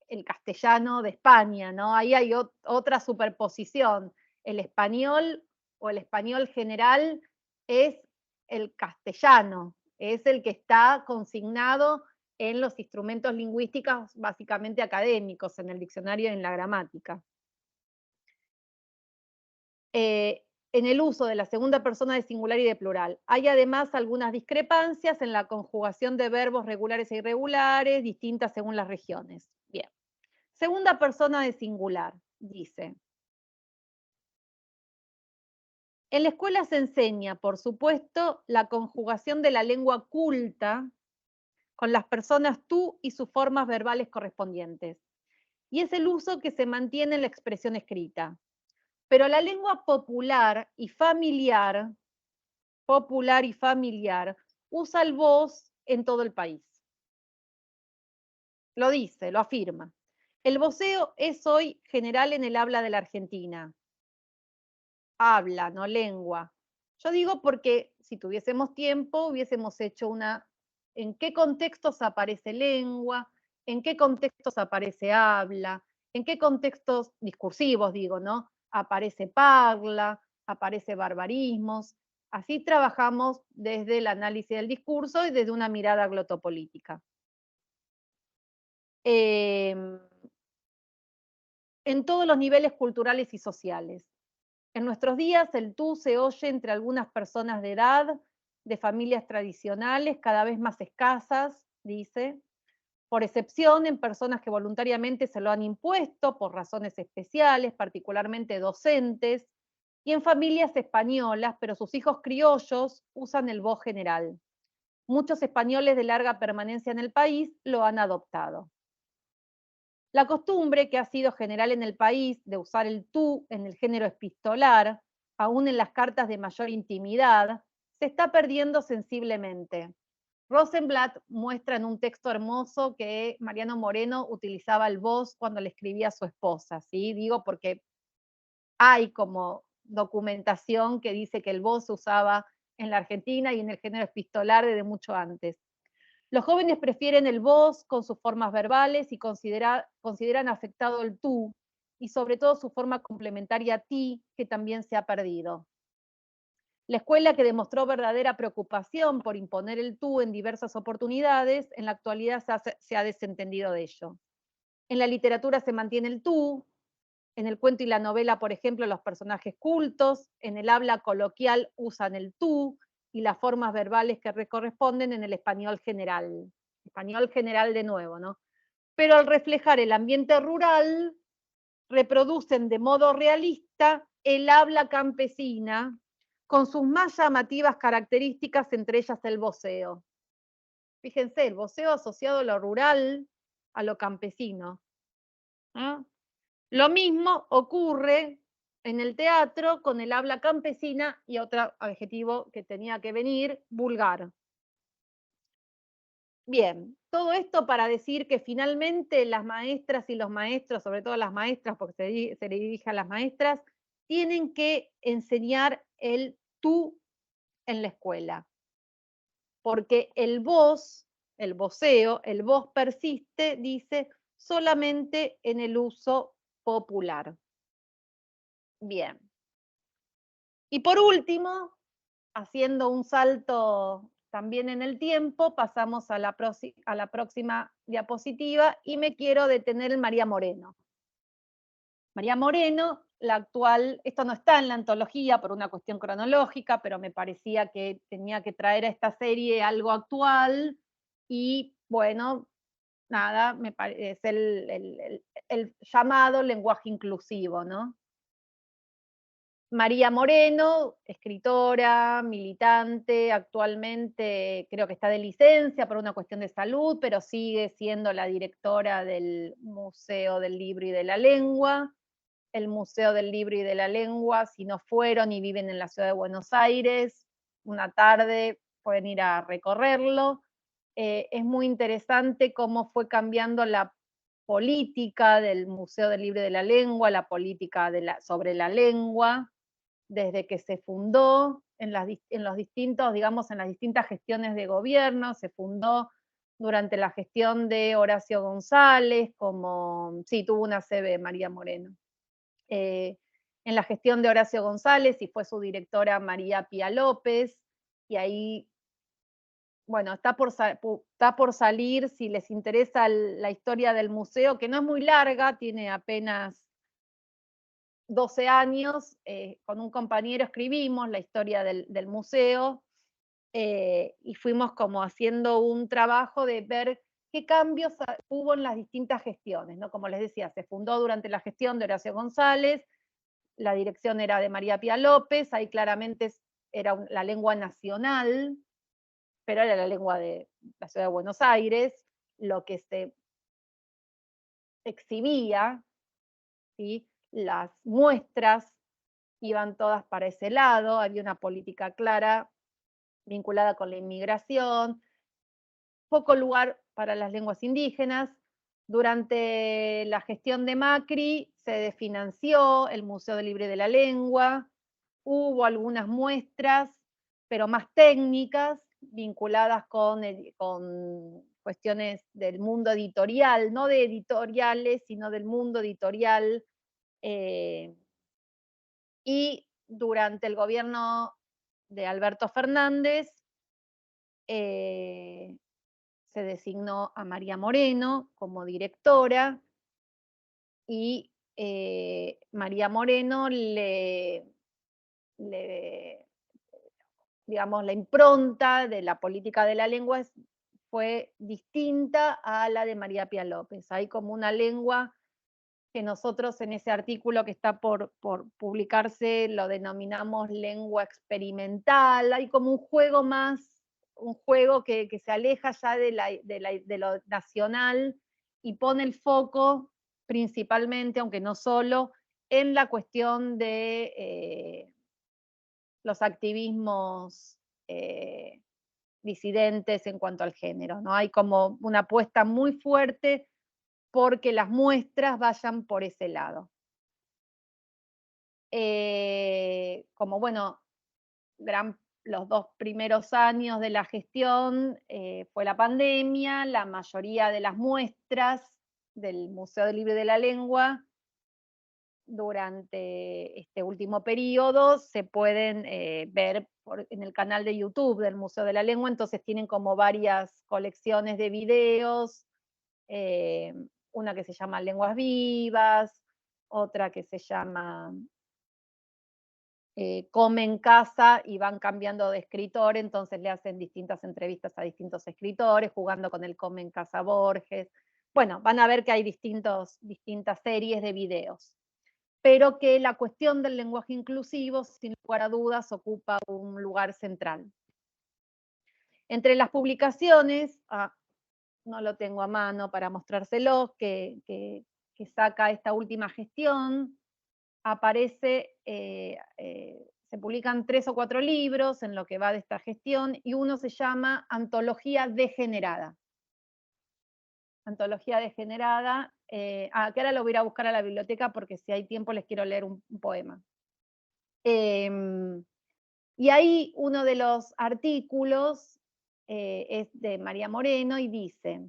A: el castellano de España, ¿no? Ahí hay otra superposición. El español o el español general es el castellano, es el que está consignado en los instrumentos lingüísticos básicamente académicos, en el diccionario y en la gramática. En el uso de la segunda persona de singular y de plural. Hay además algunas discrepancias en la conjugación de verbos regulares e irregulares, distintas según las regiones. Bien. Segunda persona de singular, dice. En la escuela se enseña, por supuesto, la conjugación de la lengua culta con las personas tú y sus formas verbales correspondientes. Y es el uso que se mantiene en la expresión escrita. Pero la lengua popular y familiar usa el vos en todo el país. Lo dice, lo afirma. El voceo es hoy general en el habla de la Argentina. Habla, no lengua. Yo digo porque si tuviésemos tiempo, hubiésemos hecho ¿en qué contextos aparece lengua? ¿En qué contextos aparece habla? ¿En qué contextos discursivos, digo, ¿no? Aparece parla, aparece barbarismos. Así trabajamos desde el análisis del discurso y desde una mirada glotopolítica. En todos los niveles culturales y sociales. En nuestros días el tú se oye entre algunas personas de edad, de familias tradicionales, cada vez más escasas, dice, por excepción en personas que voluntariamente se lo han impuesto por razones especiales, particularmente docentes, y en familias españolas, pero sus hijos criollos usan el vos general. Muchos españoles de larga permanencia en el país lo han adoptado. La costumbre que ha sido general en el país de usar el tú en el género epistolar, aún en las cartas de mayor intimidad, se está perdiendo sensiblemente. Rosenblatt muestra en un texto hermoso que Mariano Moreno utilizaba el vos cuando le escribía a su esposa, ¿sí? Digo porque hay como documentación que dice que el vos se usaba en la Argentina y en el género epistolar desde mucho antes. Los jóvenes prefieren el vos con sus formas verbales y consideran afectado el tú, y sobre todo su forma complementaria ti, que también se ha perdido. La escuela, que demostró verdadera preocupación por imponer el tú en diversas oportunidades, en la actualidad se ha desentendido de ello. En la literatura se mantiene el tú, en el cuento y la novela, por ejemplo, los personajes cultos, en el habla coloquial usan el tú, y las formas verbales que corresponden en el español general. Español general de nuevo, ¿no? Pero al reflejar el ambiente rural, reproducen de modo realista el habla campesina, con sus más llamativas características, entre ellas el voceo. Fíjense, el voceo asociado a lo rural, a lo campesino. ¿No? Lo mismo ocurre en el teatro con el habla campesina y otro adjetivo que tenía que venir, vulgar. Bien, todo esto para decir que finalmente las maestras y los maestros, sobre todo las maestras, porque se le dirige a las maestras, tienen que enseñar el tú en la escuela. Porque el vos, el voceo, el vos persiste, dice, solamente en el uso popular. Bien. Y por último, haciendo un salto también en el tiempo, pasamos a la próxima diapositiva y me quiero detener en María Moreno. María Moreno, la actual, esto no está en la antología por una cuestión cronológica, pero me parecía que tenía que traer a esta serie algo actual y bueno, nada, me parece el llamado lenguaje inclusivo, ¿no? María Moreno, escritora, militante, actualmente creo que está de licencia por una cuestión de salud, pero sigue siendo la directora del Museo del Libro y de la Lengua. El Museo del Libro y de la Lengua, si no fueron y viven en la ciudad de Buenos Aires, una tarde pueden ir a recorrerlo. Es muy interesante cómo fue cambiando la política del Museo del Libro y de la Lengua, la política sobre la lengua, desde que se fundó en los distintos, digamos, en las distintas gestiones de gobierno. Se fundó durante la gestión de Horacio González, sí, tuvo una CB, María Moreno. En la gestión de Horacio González y fue su directora María Pía López, y ahí, bueno, está por salir, si les interesa la historia del museo, que no es muy larga, tiene apenas 12 años, con un compañero escribimos la historia del museo, y fuimos como haciendo un trabajo de ver qué cambios hubo en las distintas gestiones, ¿no? Como les decía, se fundó durante la gestión de Horacio González, la dirección era de María Pía López, ahí claramente era la lengua nacional, pero era la lengua de la ciudad de Buenos Aires, lo que se exhibía, ¿sí? Las muestras iban todas para ese lado, había una política clara vinculada con la inmigración, poco lugar para las lenguas indígenas. Durante la gestión de Macri se desfinanció el Museo del Libro y de la Lengua, hubo algunas muestras, pero más técnicas, vinculadas con cuestiones del mundo editorial, no de editoriales, sino del mundo editorial. Y durante el gobierno de Alberto Fernández, se designó a María Moreno como directora, y María Moreno digamos, la impronta de la política de la lengua fue distinta a la de María Pía López. Hay como una lengua que nosotros en ese artículo que está por publicarse lo denominamos lengua experimental. Hay como un juego más, un juego que se aleja ya de lo nacional y pone el foco principalmente, aunque no solo, en la cuestión de los activismos disidentes en cuanto al género, ¿no? Hay como una apuesta muy fuerte porque las muestras vayan por ese lado. Como bueno, los 2 primeros años de la gestión fue la pandemia, la mayoría de las muestras del Museo del Libro y de la Lengua durante este último periodo se pueden ver en el canal de YouTube del Museo de la Lengua, entonces tienen como varias colecciones de videos, una que se llama Lenguas Vivas, otra que se llama Come en Casa, y van cambiando de escritor, entonces le hacen distintas entrevistas a distintos escritores, jugando con el Come en Casa Borges. Bueno, van a ver que hay distintas series de videos, pero que la cuestión del lenguaje inclusivo, sin lugar a dudas, ocupa un lugar central. Entre las publicaciones, no lo tengo a mano para mostrárselos, que saca esta última gestión, aparece, se publican 3 o 4 libros en lo que va de esta gestión, y uno se llama Antología Degenerada. Antología Degenerada, que ahora lo voy a ir a buscar a la biblioteca porque si hay tiempo les quiero leer un poema. Y ahí uno de los artículos es de María Moreno y dice: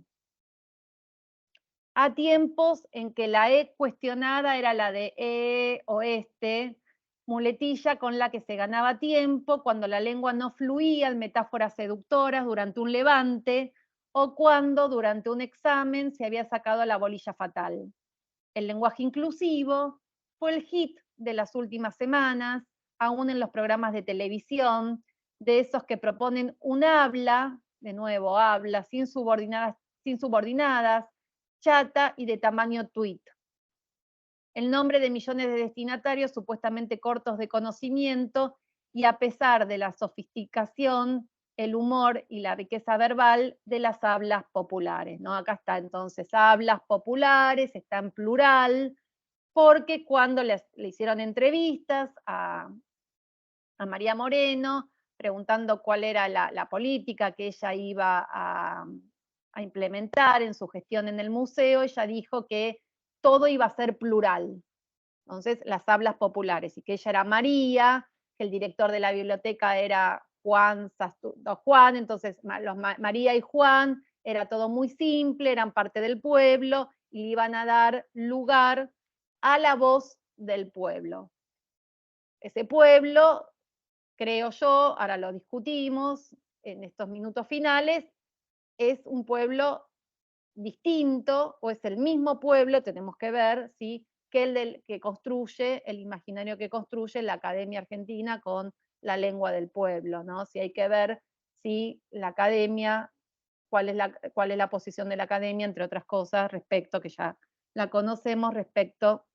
A: a tiempos en que la E cuestionada era la de oeste, muletilla con la que se ganaba tiempo cuando la lengua no fluía en metáforas seductoras durante un levante, o cuando durante un examen se había sacado la bolilla fatal. El lenguaje inclusivo fue el hit de las últimas semanas, aún en los programas de televisión, de esos que proponen un habla, de nuevo habla, sin subordinadas, chata y de tamaño tweet. el nombre de millones de destinatarios supuestamente cortos de conocimiento, y a pesar de la sofisticación, el humor y la riqueza verbal de las hablas populares, ¿no? Acá está entonces, hablas populares, está en plural, porque cuando le hicieron entrevistas a María Moreno, preguntando cuál era la política que ella iba a implementar en su gestión en el museo, ella dijo que todo iba a ser plural. Entonces, las hablas populares, y que ella era María, que el director de la biblioteca era Juan, entonces María y Juan, era todo muy simple, eran parte del pueblo, y le iban a dar lugar a la voz del pueblo. Ese pueblo, creo yo, ahora lo discutimos en estos minutos finales, es un pueblo distinto o es el mismo pueblo, tenemos que ver, ¿sí?, que el que construye, el imaginario que construye la Academia Argentina con la lengua del pueblo, ¿no? Si hay que ver si la Academia, cuál es la posición de la Academia, entre otras cosas, respecto, que ya la conocemos, respecto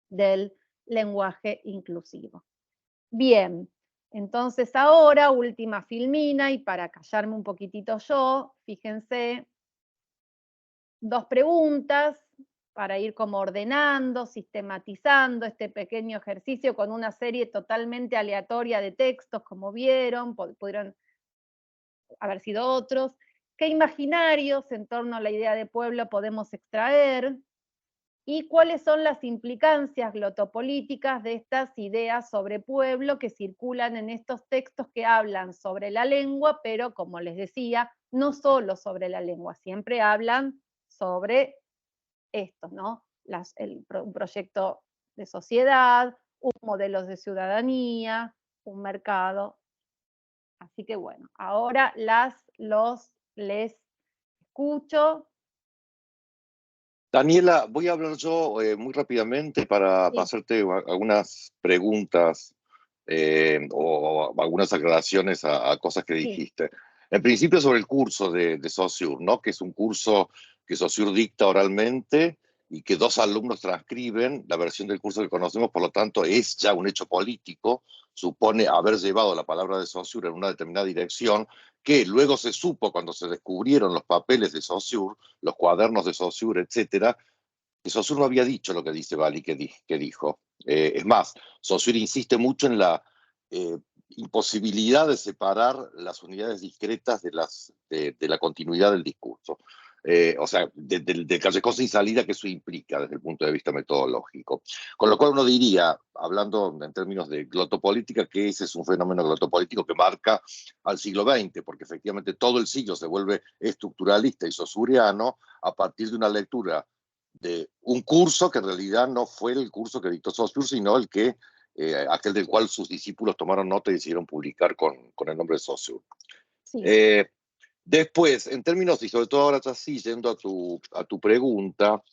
A: del lenguaje inclusivo. Bien, entonces ahora, última filmina, y para callarme un poquitito yo, fíjense, 2 preguntas para ir como ordenando, sistematizando este pequeño ejercicio con una serie totalmente aleatoria de textos, como vieron, pudieron haber sido otros. ¿Qué imaginarios en torno a la idea de pueblo podemos extraer? ¿Y cuáles son las implicancias glotopolíticas de estas ideas sobre pueblo que circulan en estos textos que hablan sobre la lengua, pero como les decía, no solo sobre la lengua, siempre hablan sobre esto, ¿no? Un proyecto de sociedad, un modelo de ciudadanía, un mercado. Así que bueno, ahora les escucho.
B: Daniela, voy a hablar yo muy rápidamente para
A: Sí,
B: hacerte algunas preguntas o algunas aclaraciones a cosas que
A: sí,
B: dijiste. En principio sobre el curso de Saussure, ¿no? Que es un curso que Saussure dicta oralmente y que 2 alumnos transcriben la versión del curso que conocemos, por lo tanto es ya un hecho político, supone haber llevado la palabra de Saussure en una determinada dirección, que luego se supo cuando se descubrieron los papeles de Saussure, los cuadernos de Saussure, etcétera, que Saussure no había dicho lo que dice Bali que dijo. Es más, Saussure insiste mucho en la imposibilidad de separar las unidades discretas de la continuidad del discurso. O sea, del callejón sin salida que eso implica desde el punto de vista metodológico. Con lo cual uno diría, hablando en términos de glotopolítica, que ese es un fenómeno glotopolítico que marca al siglo XX, porque efectivamente todo el siglo se vuelve estructuralista y saussuriano a partir de una lectura de un curso que en realidad no fue el curso que dictó Saussure, sino aquel del cual sus discípulos tomaron nota y decidieron publicar con el nombre de Saussure.
A: sí.
B: Eh, Después, en términos, y sobre todo ahora ya sí, yendo a tu pregunta,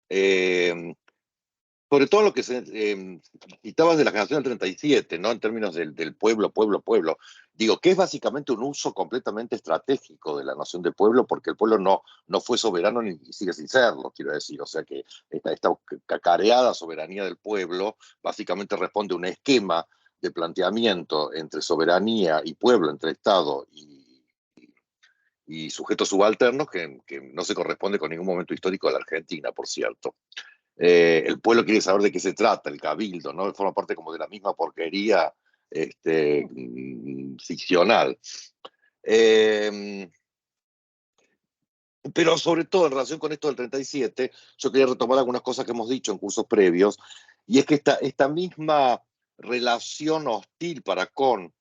B: eh, sobre todo lo que citabas de la generación del 37, ¿no? En términos del pueblo, pueblo, pueblo. Digo, que es básicamente un uso completamente estratégico de la noción de pueblo, porque el pueblo no fue soberano ni sigue sin serlo, quiero decir. O sea que esta cacareada soberanía del pueblo básicamente responde a un esquema de planteamiento entre soberanía y pueblo, entre Estado y sujetos subalternos que no se corresponde con ningún momento histórico de la Argentina, por cierto. El pueblo quiere saber de qué se trata, el cabildo, ¿no? Forma parte como de la misma porquería ficcional. Pero sobre todo en relación con esto del 37, yo quería retomar algunas cosas que hemos dicho en cursos previos, y es que esta misma relación hostil para con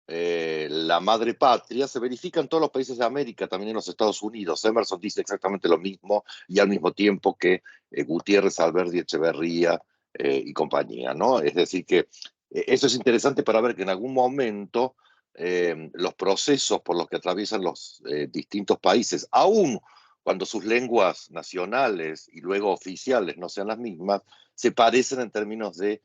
B: la madre patria se verifica en todos los países de América, también en los Estados Unidos. Emerson dice exactamente lo mismo y al mismo tiempo que Gutiérrez, Alberdi, Echeverría y compañía, ¿no? Es decir, que eso es interesante para ver que en algún momento los procesos por los que atraviesan los distintos países, aún cuando sus lenguas nacionales y luego oficiales no sean las mismas, se parecen en términos de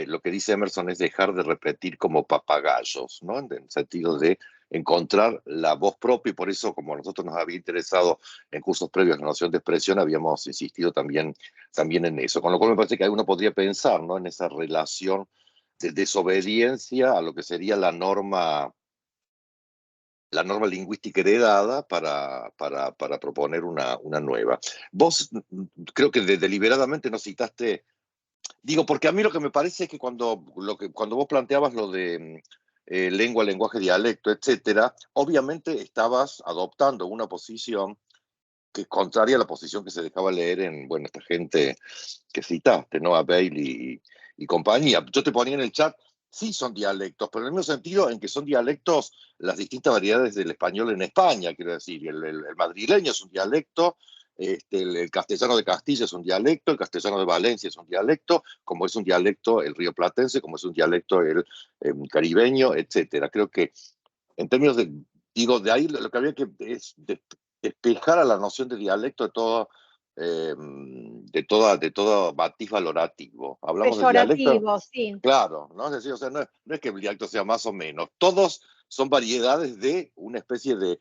B: lo que dice Emerson es dejar de repetir como papagayos, ¿no? En el sentido de encontrar la voz propia, y por eso, como a nosotros nos había interesado en cursos previos la noción de expresión, habíamos insistido también en eso. Con lo cual me parece que uno podría pensar, ¿no?, en esa relación de desobediencia a lo que sería la norma lingüística heredada para proponer una nueva. Vos creo que deliberadamente no citaste, digo, porque a mí lo que me parece es que cuando vos planteabas lo de lengua, lenguaje, dialecto, etcétera, obviamente estabas adoptando una posición que es contraria a la posición que se dejaba leer en, bueno, esta gente que citaste, ¿no? A Bailey y compañía. Yo te ponía en el chat, sí son dialectos, pero en el mismo sentido en que son dialectos las distintas variedades del español en España, quiero decir, el madrileño es un dialecto, el castellano de Castilla es un dialecto, el castellano de Valencia es un dialecto, como es un dialecto el rioplatense, como es un dialecto el caribeño, etcétera. Creo que en términos de, digo, de ahí lo que había que es despejar a la noción de dialecto de todo matiz valorativo. Hablamos de dialecto,
A: Peyorativo, sí.
B: claro, ¿no? Es decir, o sea, no es que el dialecto sea más o menos, todos son variedades de una especie de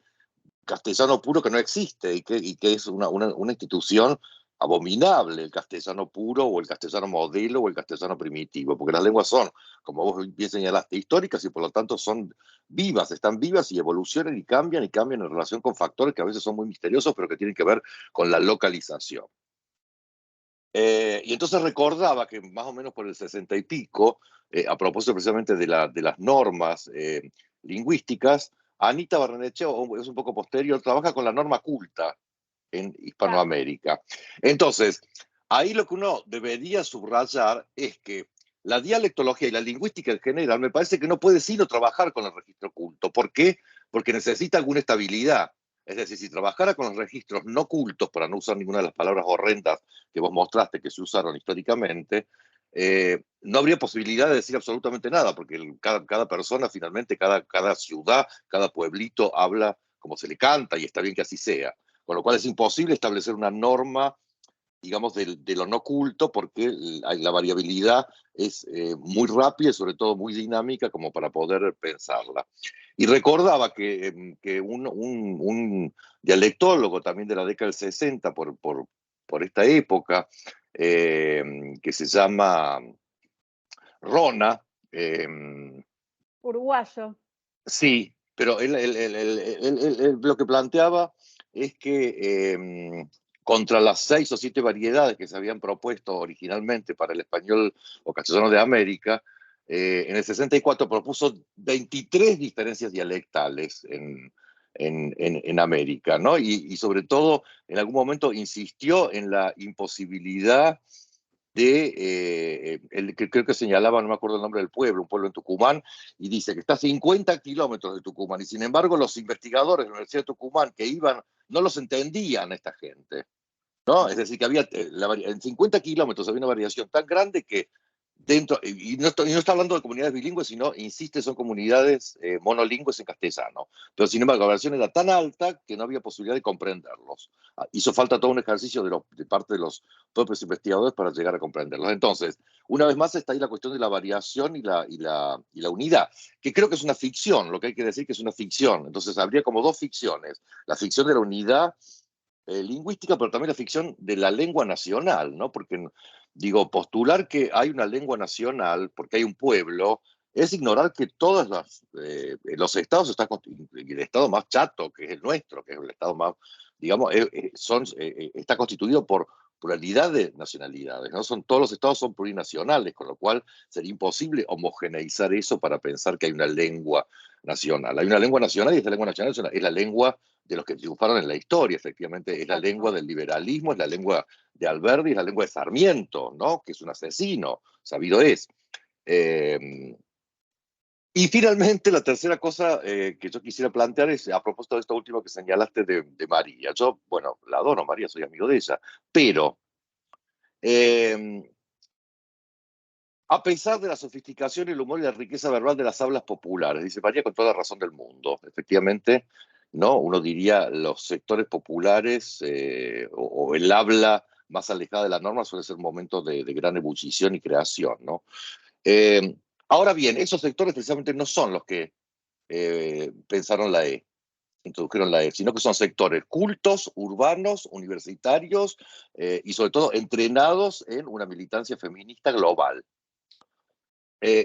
B: castellano puro que no existe y que es una institución abominable, el castellano puro o el castellano modelo o el castellano primitivo, porque las lenguas son, como vos bien señalaste, históricas y por lo tanto son vivas, están vivas y evolucionan y cambian en relación con factores que a veces son muy misteriosos, pero que tienen que ver con la localización. Y entonces recordaba que más o menos por el 60 y pico, a propósito precisamente de las normas lingüísticas, Anita Barrenechea, es un poco posterior, trabaja con la norma culta en Hispanoamérica. Entonces, ahí lo que uno debería subrayar es que la dialectología y la lingüística en general me parece que no puede sino trabajar con el registro culto. ¿Por qué? Porque necesita alguna estabilidad. Es decir, si trabajara con los registros no cultos, para no usar ninguna de las palabras horrendas que vos mostraste que se usaron históricamente, no habría posibilidad de decir absolutamente nada, porque cada persona, finalmente, cada ciudad, cada pueblito habla como se le canta y está bien que así sea. Con lo cual es imposible establecer una norma, digamos, de lo no culto, porque la variabilidad es muy rápida y sobre todo muy dinámica como para poder pensarla. Y recordaba que un dialectólogo también de la década del 60, por esta época, que se llama Rona,
A: Uruguayo.
B: sí, pero él lo que planteaba es que contra las 6 o 7 variedades que se habían propuesto originalmente para el español o castellano de América, en el 64 propuso 23 diferencias dialectales en América, ¿no? Y sobre todo, en algún momento insistió en la imposibilidad que creo que señalaba, no me acuerdo el nombre del pueblo, un pueblo en Tucumán, y dice que está a 50 kilómetros de Tucumán, y sin embargo los investigadores de la Universidad de Tucumán que iban, no los entendían a esta gente, ¿no? Es decir, que había, en 50 kilómetros había una variación tan grande que dentro, y no está hablando de comunidades bilingües, sino, insiste, son comunidades monolingües en castellano. Pero sin embargo, la variación era tan alta que no había posibilidad de comprenderlos. Hizo falta todo un ejercicio de parte de los propios investigadores para llegar a comprenderlos. Entonces, una vez más está ahí la cuestión de la variación y la unidad, que creo que es una ficción, lo que hay que decir que es una ficción. Entonces, habría como dos ficciones: la ficción de la unidad lingüística, pero también la ficción de la lengua nacional, ¿no? Porque, digo, postular que hay una lengua nacional porque hay un pueblo es ignorar que todos los estados están, el estado más chato, que es el nuestro, que es el estado más, digamos, está constituido por pluralidad de nacionalidades, ¿no? Todos los estados son plurinacionales, con lo cual sería imposible homogeneizar eso para pensar que hay una lengua nacional. Hay una lengua nacional y esta lengua nacional es la lengua de los que triunfaron en la historia, efectivamente, es la lengua del liberalismo, es la lengua de Alberti, es la lengua de Sarmiento, ¿no? Que es un asesino, sabido es. Y finalmente, la tercera cosa que yo quisiera plantear es, a propósito de esto último que señalaste de María. Yo, bueno, la adoro, María, soy amigo de ella, pero a pesar de la sofisticación, el humor y la riqueza verbal de las hablas populares, dice María con toda razón del mundo. Efectivamente, ¿no? Uno diría los sectores populares o el habla más alejada de la norma suele ser un momento de gran ebullición y creación, ¿no? Ahora bien, esos sectores precisamente no son los que pensaron la E, introdujeron la E, sino que son sectores cultos, urbanos, universitarios y sobre todo entrenados en una militancia feminista global.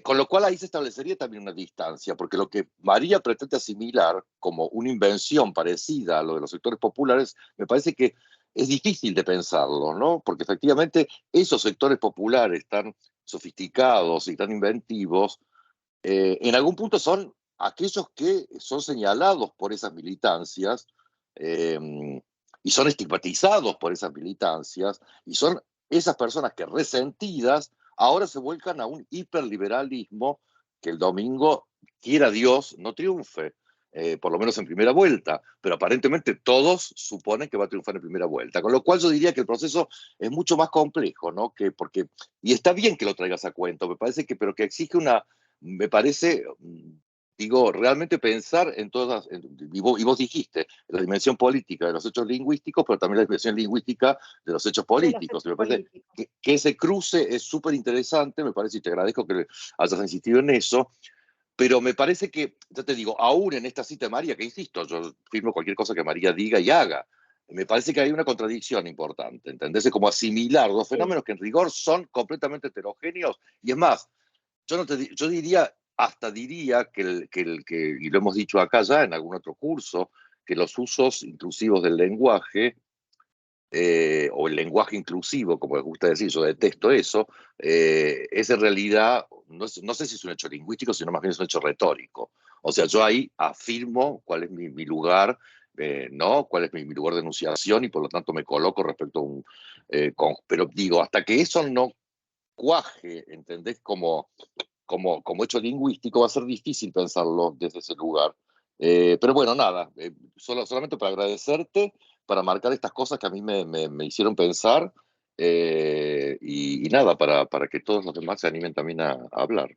B: Con lo cual ahí se establecería también una distancia, porque lo que María pretende asimilar como una invención parecida a lo de los sectores populares, me parece que es difícil de pensarlo, ¿no? Porque efectivamente esos sectores populares tan sofisticados y tan inventivos, en algún punto son aquellos que son señalados por esas militancias eh, y son estigmatizados por esas militancias, y son esas personas que resentidas ahora se vuelcan a un hiperliberalismo que el domingo, quiera Dios, no triunfe. Por lo menos en primera vuelta, pero aparentemente todos suponen que va a triunfar en primera vuelta, con lo cual yo diría que el proceso es mucho más complejo, ¿no? Y está bien que lo traigas a cuento, me parece que, pero que exige me parece, digo, realmente pensar en todas, y vos dijiste, la dimensión política de los hechos lingüísticos, pero también la dimensión lingüística de los hechos
A: de los
B: políticos.
A: hechos
B: Me parece
A: políticos.
B: que ese cruce es súper interesante, me parece, y te agradezco que hayas insistido en eso, pero me parece que, ya te digo, aún en esta cita de María, que insisto, yo firmo cualquier cosa que María diga y haga, me parece que hay una contradicción importante, ¿entendés? Es como asimilar dos
A: Sí.
B: fenómenos que en rigor son completamente heterogéneos, y es más, yo diría, hasta diría y lo hemos dicho acá ya en algún otro curso, que los usos inclusivos del lenguaje, o el lenguaje inclusivo, como les gusta decir, yo detesto eso, es en realidad, no sé si es un hecho lingüístico, sino más bien es un hecho retórico. O sea, yo ahí afirmo cuál es mi lugar, ¿no? Cuál es mi lugar de enunciación y por lo tanto me coloco respecto a pero digo, hasta que eso no cuaje, ¿entendés? Como hecho lingüístico, va a ser difícil pensarlo desde ese lugar. Pero bueno, nada, solamente para agradecerte, para marcar estas cosas que a mí me hicieron pensar, y nada, para que todos los demás se animen también a hablar.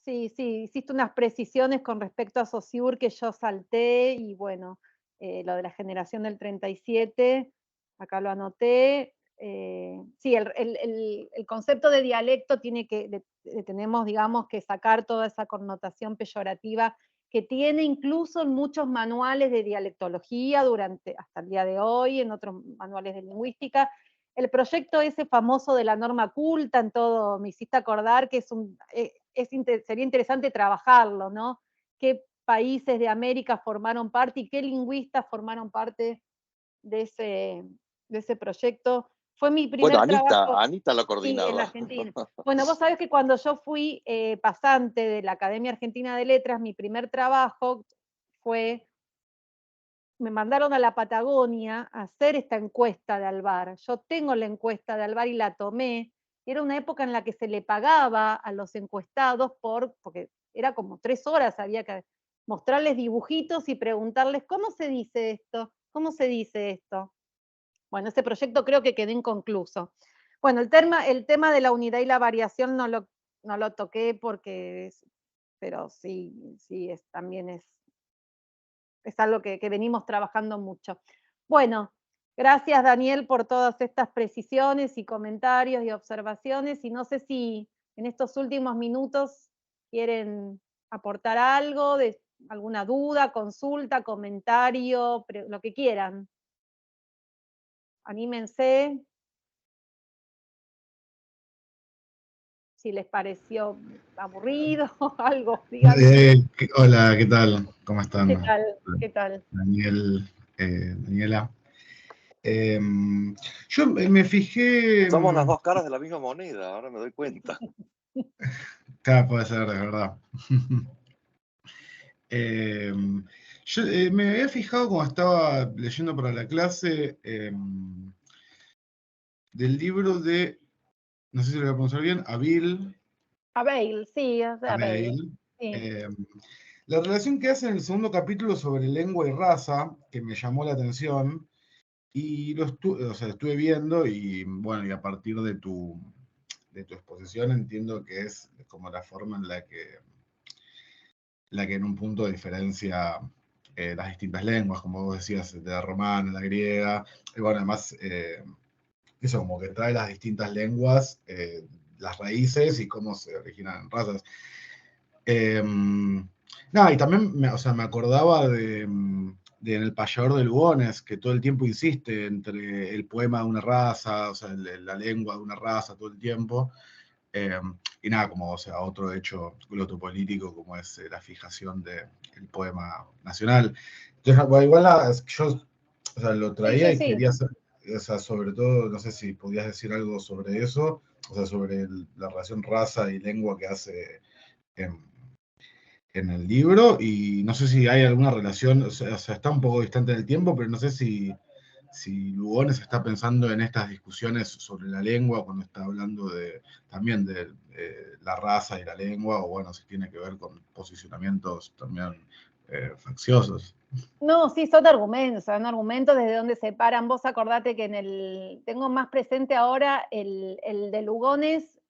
A: Sí, sí, hiciste unas precisiones con respecto a Saussure que yo salté y bueno, lo de la generación del 37, acá lo anoté. Sí, el concepto de dialecto tiene tenemos, digamos, que sacar toda esa connotación peyorativa que tiene incluso en muchos manuales de dialectología hasta el día de hoy, en otros manuales de lingüística. El proyecto ese famoso de la norma culta, en todo, me hiciste acordar que sería interesante trabajarlo, ¿no? ¿Qué países de América formaron parte y qué lingüistas formaron parte de ese, de ese proyecto? Fue mi
B: Bueno,
A: primer trabajo,
B: Anita la
A: sí, en la
B: coordinaba.
A: Argentina. Bueno, vos sabés que cuando yo fui pasante de la Academia Argentina de Letras, mi primer trabajo fue, me mandaron a la Patagonia a hacer esta encuesta de Alvar. Yo tengo la encuesta de Alvar y la tomé. Era una época en la que se le pagaba a los encuestados porque era como 3 horas, había que mostrarles dibujitos y preguntarles, ¿cómo se dice esto? ¿Cómo se dice esto? Bueno, ese proyecto creo que quedó inconcluso. Bueno, el tema de la unidad y la variación no lo toqué pero sí, sí, también es algo que venimos trabajando mucho. Bueno, gracias Daniel por todas estas precisiones y comentarios y observaciones, y no sé si en estos últimos minutos quieren aportar algo, alguna duda, consulta, comentario, lo que quieran. Anímense. Si les pareció aburrido o algo, díganme.
C: Hola, ¿qué tal? ¿Cómo
A: ¿Qué
C: están?
A: tal? ¿Qué tal?
C: Daniel, Daniela. Eh, yo me fijé,
B: Somos las dos caras de la misma moneda, ahora me doy cuenta.
C: acá puede ser, de verdad. Eh, yo me había fijado cuando estaba leyendo para la clase del libro de, no sé si lo voy a pronunciar bien,
A: Abel, sí, es de Abel.
C: Abeil.
A: Sí.
C: eh, la relación que hace en el segundo capítulo sobre lengua y raza, que me llamó la atención. Y o sea, estuve viendo y bueno, y a partir de tu exposición entiendo que es como la forma en la que en un punto diferencia las distintas lenguas, como vos decías, de la romana, la griega, y bueno, además eso como que trae las distintas lenguas, las raíces y cómo se originan en razas. Eh, No, y también, o sea, me acordaba de En El Payador de Lugones, que todo el tiempo insiste entre el poema de una raza, o sea, la lengua de una raza todo el tiempo. Eh, y nada, como, o sea, otro hecho glotopolítico como es la fijación del poema nacional. Entonces, bueno, igual yo, o sea, lo
A: Sí,
C: traía
A: sí,
C: y
A: sí.
C: quería hacer, o sea, sobre todo, no sé si podías decir algo sobre eso, o sea, sobre la relación raza y lengua que hace en, en el libro, y no sé si hay alguna relación, o sea, está un poco distante en el tiempo, pero no sé si Lugones está pensando en estas discusiones sobre la lengua cuando está hablando también de la raza y la lengua, o bueno, si tiene que ver con posicionamientos también facciosos.
A: No, sí, son argumentos desde donde se paran. Vos acordate que tengo más presente ahora el de Lugones.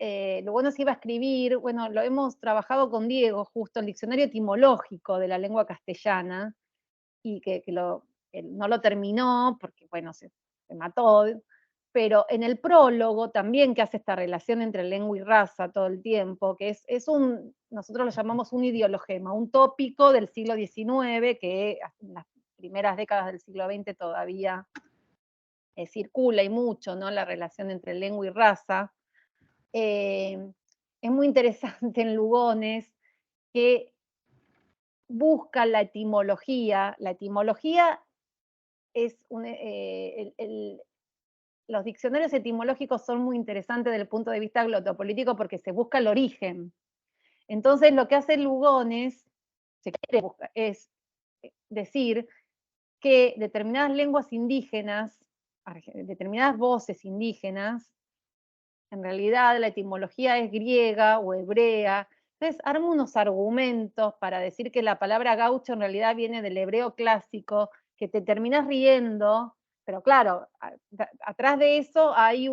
A: Lugones iba a escribir, bueno, lo hemos trabajado con Diego justo, el diccionario etimológico de la lengua castellana, y que él no lo terminó porque, bueno, se mató, pero en el prólogo también, que hace esta relación entre lengua y raza todo el tiempo, que nosotros lo llamamos un ideologema, un tópico del siglo XIX que en las primeras décadas del siglo XX todavía circula y mucho, ¿no? La relación entre lengua y raza. Es muy interesante en Lugones que busca la etimología. La etimología es los diccionarios etimológicos son muy interesantes desde el punto de vista glotopolítico porque se busca el origen. Entonces, lo que hace Lugones es decir que determinadas lenguas indígenas, determinadas voces indígenas, en realidad la etimología es griega o hebrea. Entonces, arma unos argumentos para decir que la palabra gaucho en realidad viene del hebreo clásico, que te terminas riendo, pero claro, atrás de eso hay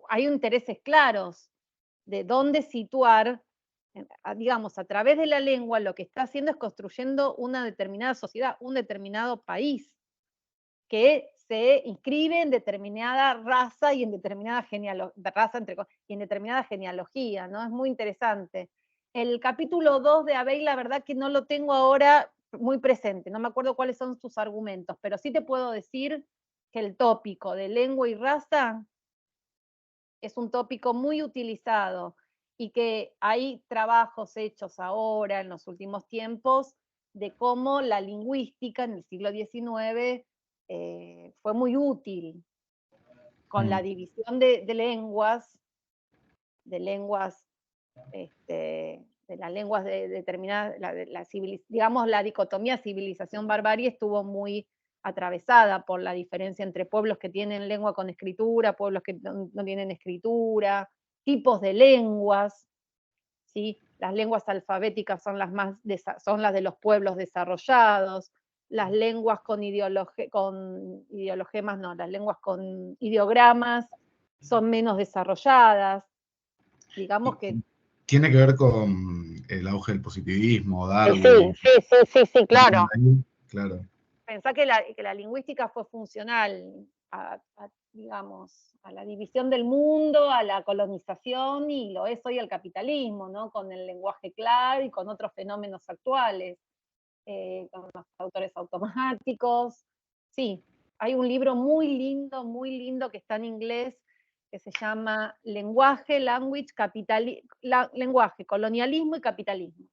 A: hay intereses claros de dónde situar, digamos, a través de la lengua lo que está haciendo es construyendo una determinada sociedad, un determinado país, que se inscribe en determinada raza y en determinada genealogía, ¿no? Es muy interesante. El capítulo 2 de Abel, la verdad que no lo tengo ahora muy presente, no me acuerdo cuáles son sus argumentos, pero sí te puedo decir que el tópico de lengua y raza es un tópico muy utilizado y que hay trabajos hechos ahora, en los últimos tiempos, de cómo la lingüística en el siglo XIX fue muy útil con la división de lenguas, de las lenguas de determinadas, digamos, la dicotomía civilización-barbarie estuvo muy atravesada por la diferencia entre pueblos que tienen lengua con escritura, pueblos que no tienen escritura, tipos de lenguas, ¿sí? Las lenguas alfabéticas son son las de los pueblos desarrollados, las lenguas con ideologemas no, las lenguas con ideogramas son menos desarrolladas. Digamos que
C: Tiene que ver con el auge del positivismo,
A: sí,
C: Darwin.
A: sí, claro.
C: Claro.
A: Pensá que la lingüística fue funcional digamos, a la división del mundo, a la colonización, y lo es hoy el capitalismo, ¿no? Con el lenguaje clave y con otros fenómenos actuales, con los autores automáticos. Sí, hay un libro muy lindo que está en inglés, que se llama Lenguaje, Colonialismo y Capitalismo.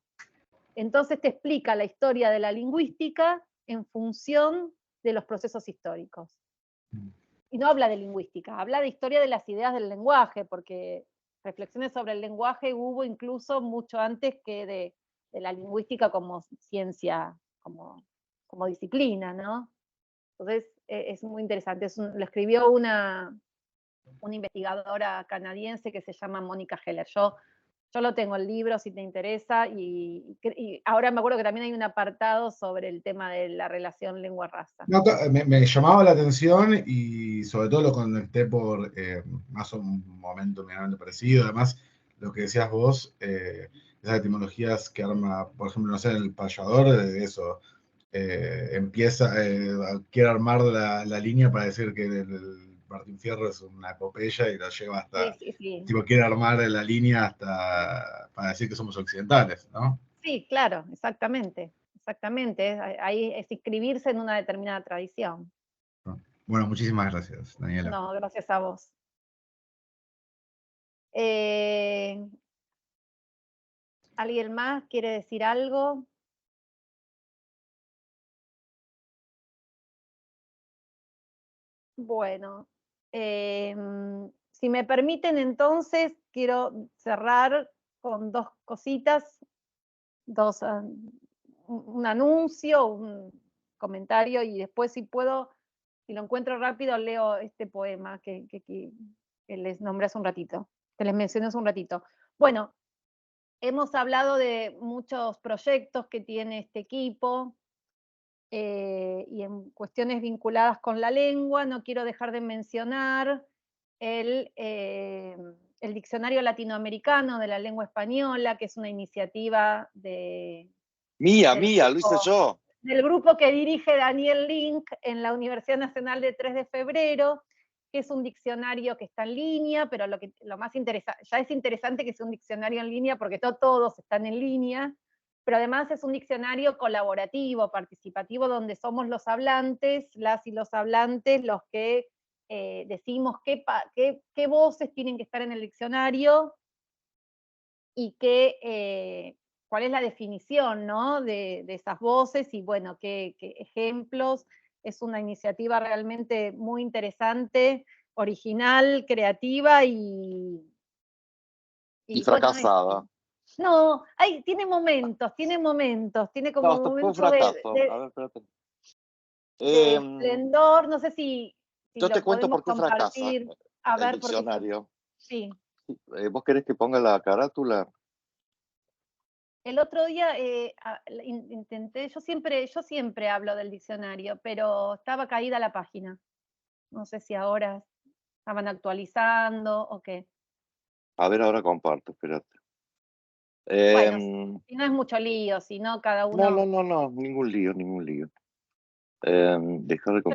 A: Entonces te explica la historia de la lingüística en función de los procesos históricos. Y no habla de lingüística, habla de historia de las ideas del lenguaje, porque reflexiones sobre el lenguaje hubo incluso mucho antes que de la lingüística como ciencia, como disciplina, ¿no? Entonces es muy interesante. Lo escribió una investigadora canadiense que se llama Mónica Heller. Yo lo tengo el libro si te interesa, y ahora me acuerdo que también hay un apartado sobre el tema de la relación lengua-raza.
C: No, me llamaba la atención y sobre todo lo conecté por más un momento medianamente parecido. Además, lo que decías vos, esas etimologías que arma, por ejemplo, no sé, en El Payador, de eso, quiere armar la línea para decir que Martín Fierro es una epopeya y lo lleva hasta,
A: Sí, sí, sí.
C: tipo, quiere armar la línea hasta para decir que somos occidentales, ¿no?
A: Sí, claro, exactamente, exactamente. Ahí es inscribirse en una determinada tradición.
C: Bueno, muchísimas gracias, Daniela.
A: No, gracias a vos. ¿Alguien más quiere decir algo? Bueno, si me permiten, entonces quiero cerrar con dos cositas, un anuncio, un comentario, y después, si puedo, si lo encuentro rápido, leo este poema que les nombré hace un ratito, que les mencioné hace un ratito. Bueno, hemos hablado de muchos proyectos que tiene este equipo, y en cuestiones vinculadas con la lengua, no quiero dejar de mencionar el Diccionario Latinoamericano de la Lengua Española, que es una iniciativa
B: Mía,
A: del
B: lo hice yo.
A: del grupo que dirige Daniel Link en la Universidad Nacional de 3 de Febrero, que es un diccionario que está en línea, pero lo más interesante, ya es interesante que sea un diccionario en línea porque todos están en línea, pero además es un diccionario colaborativo, participativo, donde somos los hablantes, las y los hablantes, los que decimos qué voces tienen que estar en el diccionario y cuál es la definición, ¿no?, de esas voces, y bueno, qué ejemplos. Es una iniciativa realmente muy interesante, original, creativa
B: Y
A: bueno,
B: fracasada.
A: no, tiene momentos, tiene como
B: No, esto fue un
A: momentos
B: fracaso. A ver, espérate.
A: de esplendor, no sé si
B: Yo te
A: lo
B: cuento
A: podemos
B: por qué fracasa
A: compartir. A
B: el
A: ver, porque
B: diccionario.
A: sí.
B: ¿Vos querés que ponga la carátula?
A: El otro día intenté, yo siempre hablo del diccionario, pero estaba caída la página. No sé si ahora estaban actualizando o qué.
B: A ver, ahora comparto, espérate.
A: Bueno, si no es mucho lío, si no cada
B: No,
A: uno...
B: ningún lío, ningún lío. Dejar de
A: Yo les-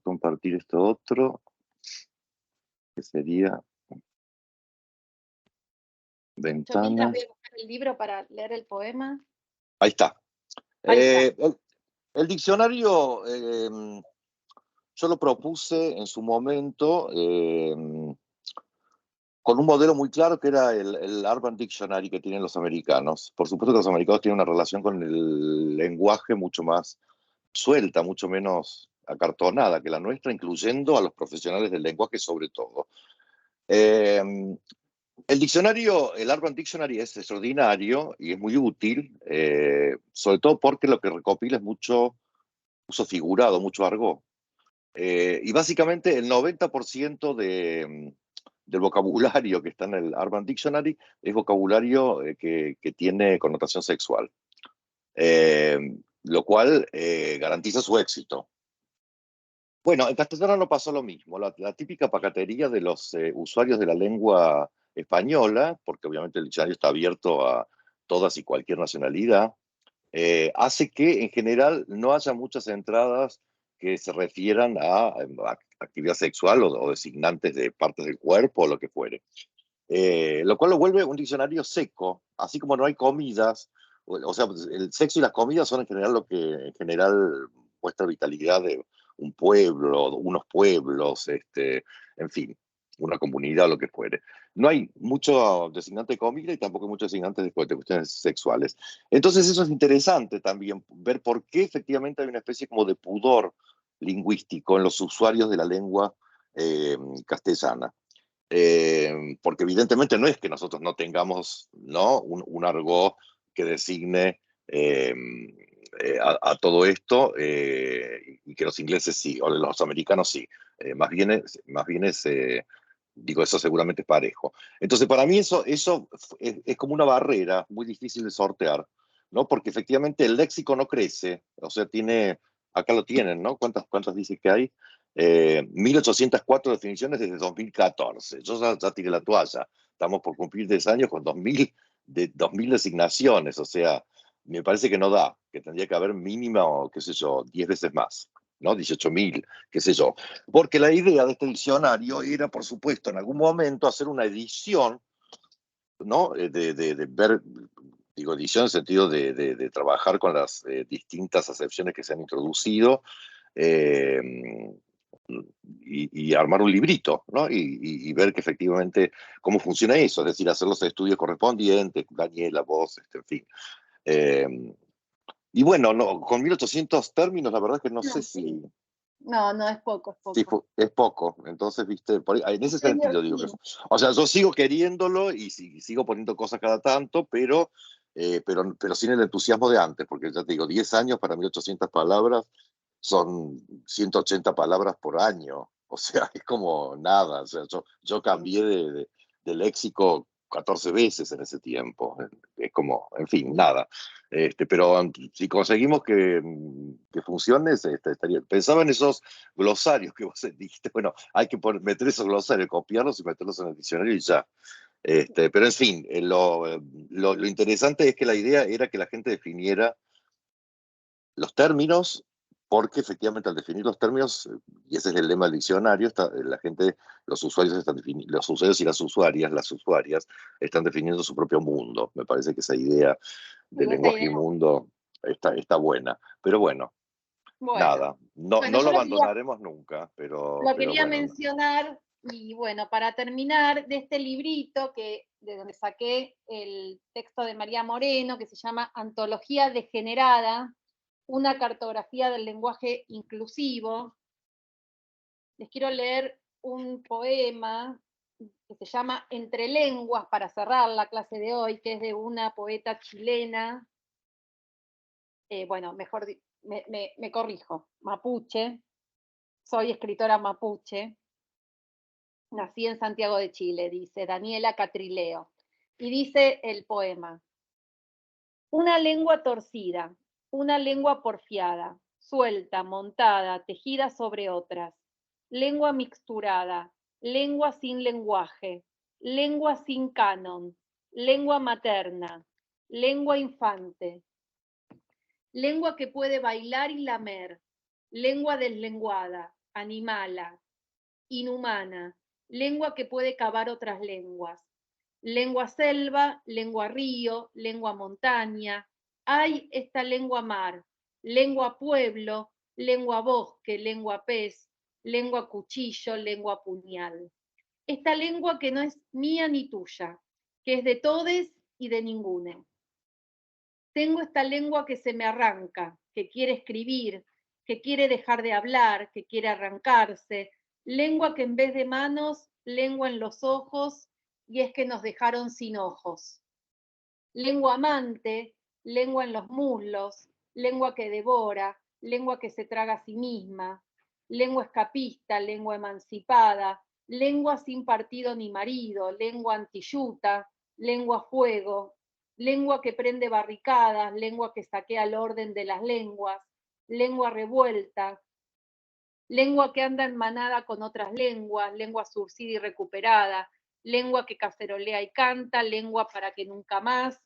B: compartir esto otro, que sería
A: yo mientras
B: ventanas.
A: voy a buscar el libro para leer el poema.
B: Ahí está.
A: Ahí está.
B: El diccionario, yo lo propuse en su momento con un modelo muy claro que era el Urban Dictionary que tienen los americanos. Por supuesto que los americanos tienen una relación con el lenguaje mucho más suelta, mucho menos acartonada que la nuestra, incluyendo a los profesionales del lenguaje sobre todo. El diccionario, el Urban Dictionary, es extraordinario y es muy útil, sobre todo porque lo que recopila es mucho uso figurado, mucho argot. Y básicamente el 90% del vocabulario que está en el Urban Dictionary es vocabulario que tiene connotación sexual, lo cual garantiza su éxito. Bueno, en castellano no pasó lo mismo. La típica pacatería de los usuarios de la lengua española, porque obviamente el diccionario está abierto a todas y cualquier nacionalidad, hace que en general no haya muchas entradas que se refieran a actividad sexual o designantes de partes del cuerpo o lo que fuere. Lo cual lo vuelve un diccionario seco, así como no hay comidas, o sea, el sexo y las comidas son en general lo que en general muestra vitalidad de un pueblo, unos pueblos, en fin, una comunidad o lo que fuere. No hay mucho designante de comida y tampoco hay muchos designantes de cuestiones sexuales. Entonces eso es interesante también, ver por qué efectivamente hay una especie como de pudor lingüístico en los usuarios de la lengua castellana. Porque evidentemente no es que nosotros no tengamos, ¿no?, un argot que designe a todo esto, y que los ingleses sí, o los americanos sí. Más bien es, digo, eso seguramente es parejo. Entonces, para mí eso es como una barrera muy difícil de sortear, ¿no? Porque efectivamente el léxico no crece, o sea, acá lo tienen, ¿no? ¿Cuántas dice que hay? 1804 definiciones desde 2014. Yo ya tiré la toalla. Estamos por cumplir 10 años con 2000 designaciones. O sea, me parece que no da, que tendría que haber mínimo, qué sé yo, 10 veces más. ¿no? 18.000, qué sé yo. Porque la idea de este diccionario era, por supuesto, en algún momento hacer una edición, ¿no? De ver, digo, edición en el sentido de trabajar con las distintas acepciones que se han introducido, eh, y armar un librito, ¿no? Y ver que efectivamente cómo funciona eso, es decir, hacer los estudios correspondientes, Daniela, vos, en fin. Eh, y bueno, no, con 1800 términos, la verdad es que no sé si...
A: No, no, es poco, es
B: Sí,
A: poco.
B: es poco, entonces, viste, en ese
A: Señor,
B: sentido digo que...
A: sí.
B: O sea, yo sigo queriéndolo y sigo poniendo cosas cada tanto, pero sin el entusiasmo de antes, porque ya te digo, 10 años para 1800 palabras son 180 palabras por año, o sea, es como nada, o sea, yo cambié de léxico 14 veces en ese tiempo, es como, en fin, nada. Pero si conseguimos que funcione, estaría. Pensaba en esos glosarios que vos dijiste, bueno, hay que meter esos glosarios, copiarlos y meterlos en el diccionario y ya. Pero en fin, lo interesante es que la idea era que la gente definiera los términos, porque efectivamente al definir los términos, y ese es el lema del diccionario, la gente, los usuarios los usuarios y las usuarias están definiendo su propio mundo. Me parece que esa idea de
A: Esa
B: lenguaje y
A: idea.
B: mundo está buena. Pero bueno,
A: Bueno,
B: nada, no
A: bueno,
B: lo
A: yo
B: abandonaremos nunca,
A: lo
B: pero
A: quería
B: bueno.
A: mencionar y bueno, para terminar de este librito de donde saqué el texto de María Moreno, que se llama Antología Degenerada, una cartografía del lenguaje inclusivo, les quiero leer un poema que se llama Entre lenguas, para cerrar la clase de hoy, que es de una poeta chilena, bueno, mejor me corrijo, mapuche, soy escritora mapuche, nací en Santiago de Chile, dice Daniela Catrileo, y dice el poema: una lengua torcida, una lengua porfiada, suelta, montada, tejida sobre otras, lengua mixturada, lengua sin lenguaje, lengua sin canon, lengua materna, lengua infante, lengua que puede bailar y lamer, lengua deslenguada, animala, inhumana, lengua que puede cavar otras lenguas, lengua selva, lengua río, lengua montaña, hay esta lengua mar, lengua pueblo, lengua bosque, lengua pez, lengua cuchillo, lengua puñal. Esta lengua que no es mía ni tuya, que es de todes y de ninguno. Tengo esta lengua que se me arranca, que quiere escribir, que quiere dejar de hablar, que quiere arrancarse, lengua que en vez de manos, lengua en los ojos, y es que nos dejaron sin ojos. Lengua amante, lengua en los muslos, lengua que devora, lengua que se traga a sí misma, lengua escapista, lengua emancipada, lengua sin partido ni marido, lengua antiyuta, lengua fuego, lengua que prende barricadas, lengua que saquea el orden de las lenguas, lengua revuelta, lengua que anda en manada con otras lenguas, lengua surcida y recuperada, lengua que cacerolea y canta, lengua para que nunca más,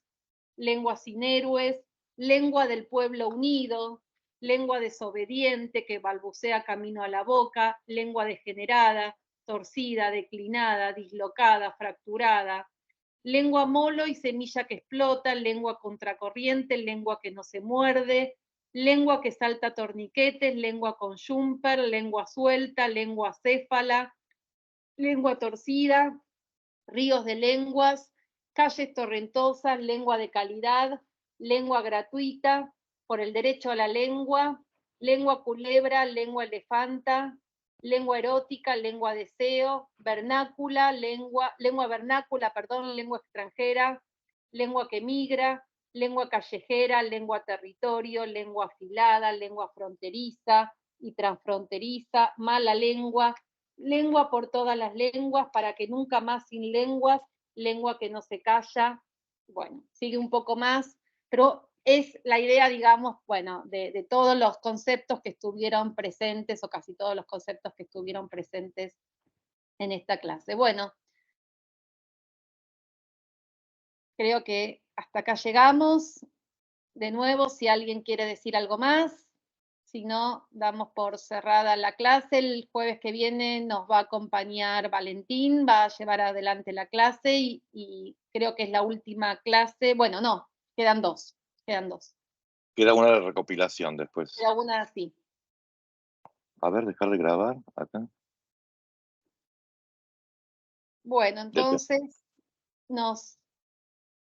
A: lengua sin héroes, lengua del pueblo unido, lengua desobediente que balbucea camino a la boca, lengua degenerada, torcida, declinada, dislocada, fracturada, lengua molo y semilla que explota, lengua contracorriente, lengua que no se muerde, lengua que salta torniquetes, lengua con jumper, lengua suelta, lengua céfala, lengua torcida, ríos de lenguas, calles torrentosas, lengua de calidad, lengua gratuita, por el derecho a la lengua, lengua culebra, lengua elefanta, lengua erótica, lengua deseo, vernácula, lengua vernácula, perdón, lengua extranjera, lengua que migra, lengua callejera, lengua territorio, lengua afilada, lengua fronteriza y transfronteriza, mala lengua, lengua por todas las lenguas, para que nunca más sin lenguas, lengua que no se calla. Bueno, sigue un poco más, pero es la idea, digamos, bueno, de todos los conceptos que estuvieron presentes, o casi todos los conceptos que estuvieron presentes en esta clase. Bueno, creo que hasta acá llegamos. De nuevo, si alguien quiere decir algo más. Si no, damos por cerrada la clase. El jueves que viene nos va a acompañar Valentín, va a llevar adelante la clase y creo que es la última clase. Bueno, no, quedan dos.
B: Queda una recopilación después.
A: Queda una así.
B: A ver, dejar de grabar acá.
A: Bueno, entonces nos